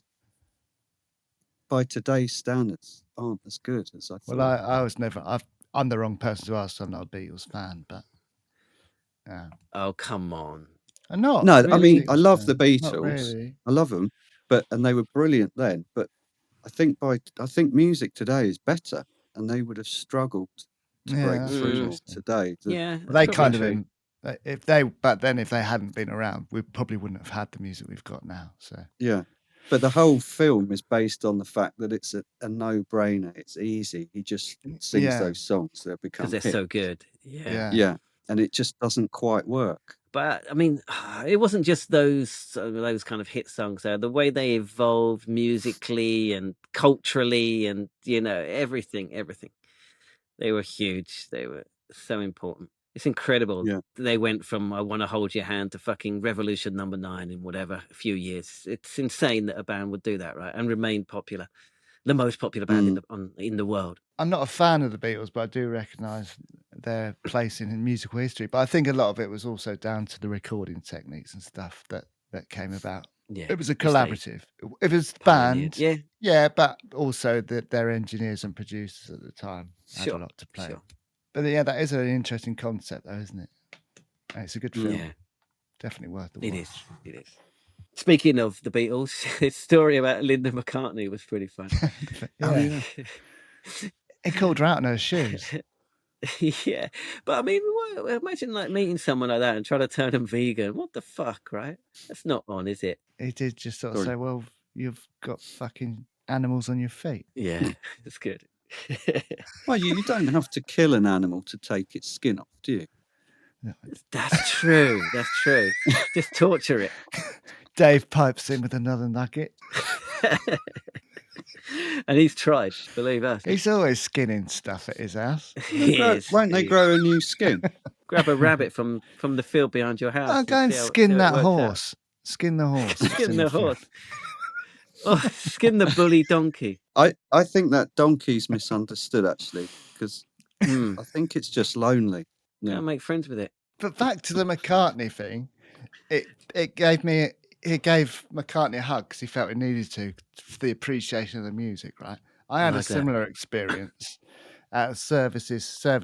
by today's standards, aren't as good as I thought. Well, I was never. I'm the wrong person to ask. So I'm not a Beatles fan, but yeah. Oh, come on. I'm not. No, really I mean, I Beatles love fan. the Not Beatles. really. I love them, and they were brilliant then. But I think music today is better, and they would have struggled to break that's through more interesting. today. Yeah. They that's kind of probably true. but then if they hadn't been around, we probably wouldn't have had the music we've got now. So Yeah. But the whole film is based on the fact that it's a no-brainer. It's easy. He just sings those songs. They'll become Because they're hits. so good. Yeah. Yeah. And it just doesn't quite work. But I mean, it wasn't just those kind of hit songs. The way they evolved musically and culturally, and everything. They were huge. They were so important. It's incredible. Yeah. They went from "I Want to Hold Your Hand" to fucking Revolution #9 in whatever a few years. It's insane that a band would do that, right? And remain popular, the most popular band in the world. I'm not a fan of the Beatles, but I do recognise their place in musical history. But I think a lot of it was also down to the recording techniques and stuff that came about. Yeah, it was a collaborative. It was pioneered. band, yeah, but also their engineers and producers at the time had a lot to play. Sure. But yeah, that is an interesting concept, though, isn't it? And it's a good film. Yeah. Definitely worth the watch. It is. Speaking of the Beatles, his story about Linda McCartney was pretty fun. He called her out in her shoes. Yeah, but I mean, imagine like meeting someone like that and trying to turn them vegan. What the fuck, right? That's not on, is it? He did just sort of say, "Well, you've got fucking animals on your feet." Yeah, it's good. Well, you don't have to kill an animal to take its skin off, do you? No. That's true. Just torture it. Dave pipes in with another nugget. And he's tried, believe us. He's always skinning stuff at his house. Won't they grow a new skin? Grab a rabbit from the field behind your house. I'll go and skin that horse. Skin the horse. Skin the horse. Oh, skin the bully donkey. I think that donkey's misunderstood, actually, because I think it's just lonely. Yeah, make friends with it. But back to the McCartney thing, it gave McCartney a hug because he felt he needed to, for the appreciation of the music, right? I had a similar experience at a service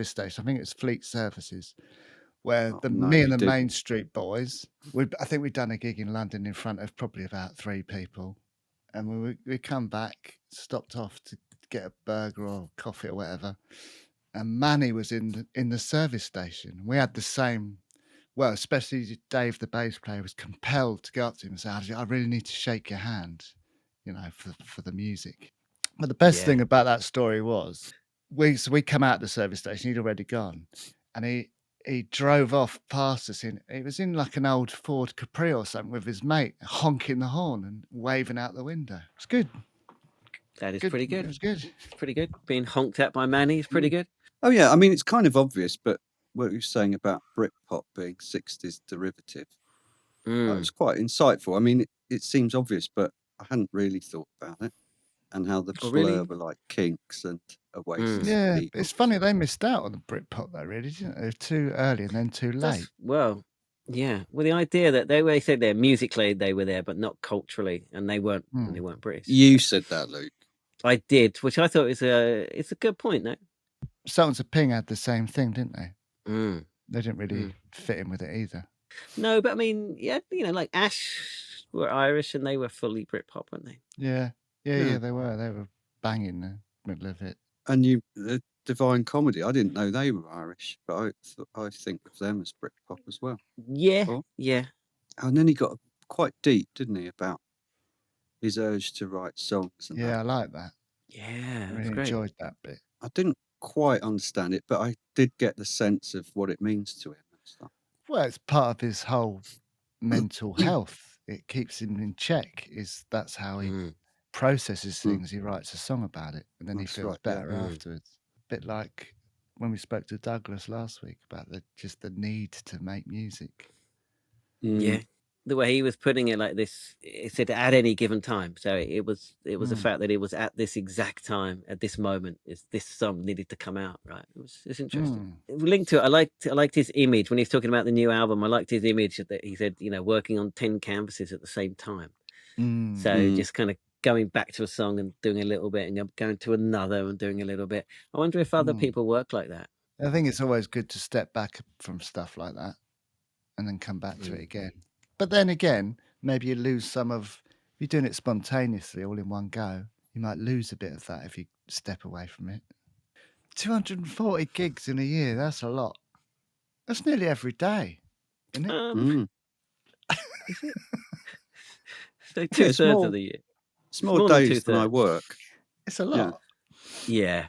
station. I think it's Fleet Services, where me and the Main Street Boys, I think we'd done a gig in London in front of probably about 3 people. And we come back, stopped off to get a burger or coffee or whatever. and Manny was in the service station. We had the same. Well, especially Dave, the bass player, was compelled to go up to him and say, "I really need to shake your hand, for the music." But the best thing about that story was we come out the service station. He'd already gone, and he drove off past us he was in like an old Ford Capri or something with his mate, honking the horn and waving out the window. It's good. That is Good. pretty good. It was good. It's pretty good. Being honked at by Manny is pretty good. Oh yeah, I mean it's kind of obvious, but what you were saying about Britpop being 60s derivative, that was quite insightful. I mean, it seems obvious, but I hadn't really thought about it, and how the Blur were like Kinks and Oasis. Yeah, Beatles. it's funny they missed out on the Britpop though, really, didn't they? They were too early and then too late. Well, the idea that they said they're musically they were there, but not culturally, and they weren't. And they weren't British. You said that, Luke. I did, which I thought it's a good point. No, Sultans of Ping had the same thing, didn't they? Mm. They didn't really fit in with it either. No, but I mean, yeah, like Ash were Irish and they were fully Britpop, weren't they? Yeah, they were. They were banging in the middle of it. And the Divine Comedy, I didn't know they were Irish, but I think of them as Britpop as well. Yeah, yeah. And then he got quite deep, didn't he, about his urge to write songs. And I like that. Yeah, I really enjoyed that bit. I didn't quite understand it, but I did get the sense of what it means to him and stuff. Well, it's part of his whole mental health. It keeps him in check. That's how he processes things. He writes a song about it, and then he feels better afterwards. A bit like when we spoke to Douglas last week about just the need to make music. Yeah, the way he was putting it like this, it said at any given time. So it was the fact that it was at this exact time, at this moment, is this song needed to come out, right? It's interesting. Linked to it, I liked his image when he's talking about the new album. I liked his image that he said, working on 10 canvases at the same time. So just kind of going back to a song and doing a little bit and going to another and doing a little bit. I wonder if other people work like that. I think it's always good to step back from stuff like that and then come back to it again. But then again, maybe you lose some of, if you're doing it spontaneously all in one go, you might lose a bit of that if you step away from it. 240 gigs in a year, that's a lot. That's nearly every day, isn't it? Is it? So 2/3 of the year. It's more days than I work. It's a lot. Yeah.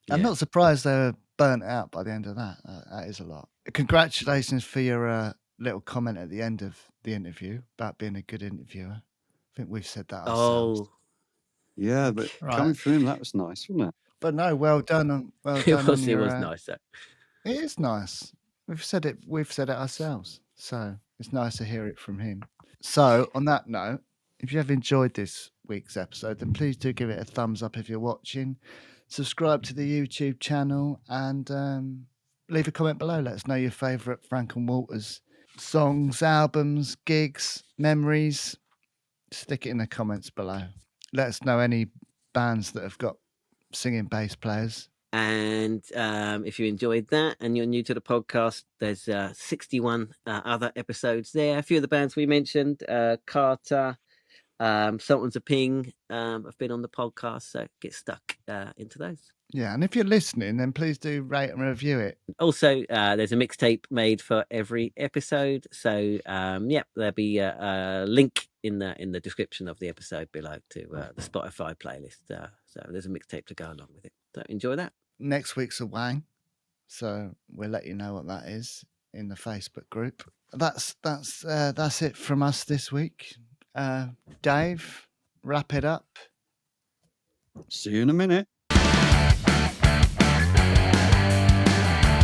I'm not surprised they were burnt out by the end of that. That is a lot. Congratulations for your little comment at the end of the interview about being a good interviewer. I think we've said that ourselves. Yeah, but coming from him, that was nice, wasn't it? But no, well done. It was nice, though. It is nice. We've said it ourselves. So it's nice to hear it from him. So on that note, if you have enjoyed this week's episode, then please do give it a thumbs up if you're watching. Subscribe to the YouTube channel and leave a comment below. Let us know your favourite Frank and Walters songs, albums, gigs, memories. Stick it in the comments below. Let us know any bands that have got singing bass players. And if you enjoyed that and you're new to the podcast, there's 61 other episodes there. A few of the bands we mentioned, Carter, Sultans of Ping, have been on the podcast, so get stuck into those. Yeah, and if you're listening, then please do rate and review it. Also, there's a mixtape made for every episode, so there'll be a link in the description of the episode below to the Spotify playlist. So there's a mixtape to go along with it. So enjoy that. Next week's a wang, so we'll let you know what that is in the Facebook group. That's it from us this week. Dave, wrap it up. See you in a minute.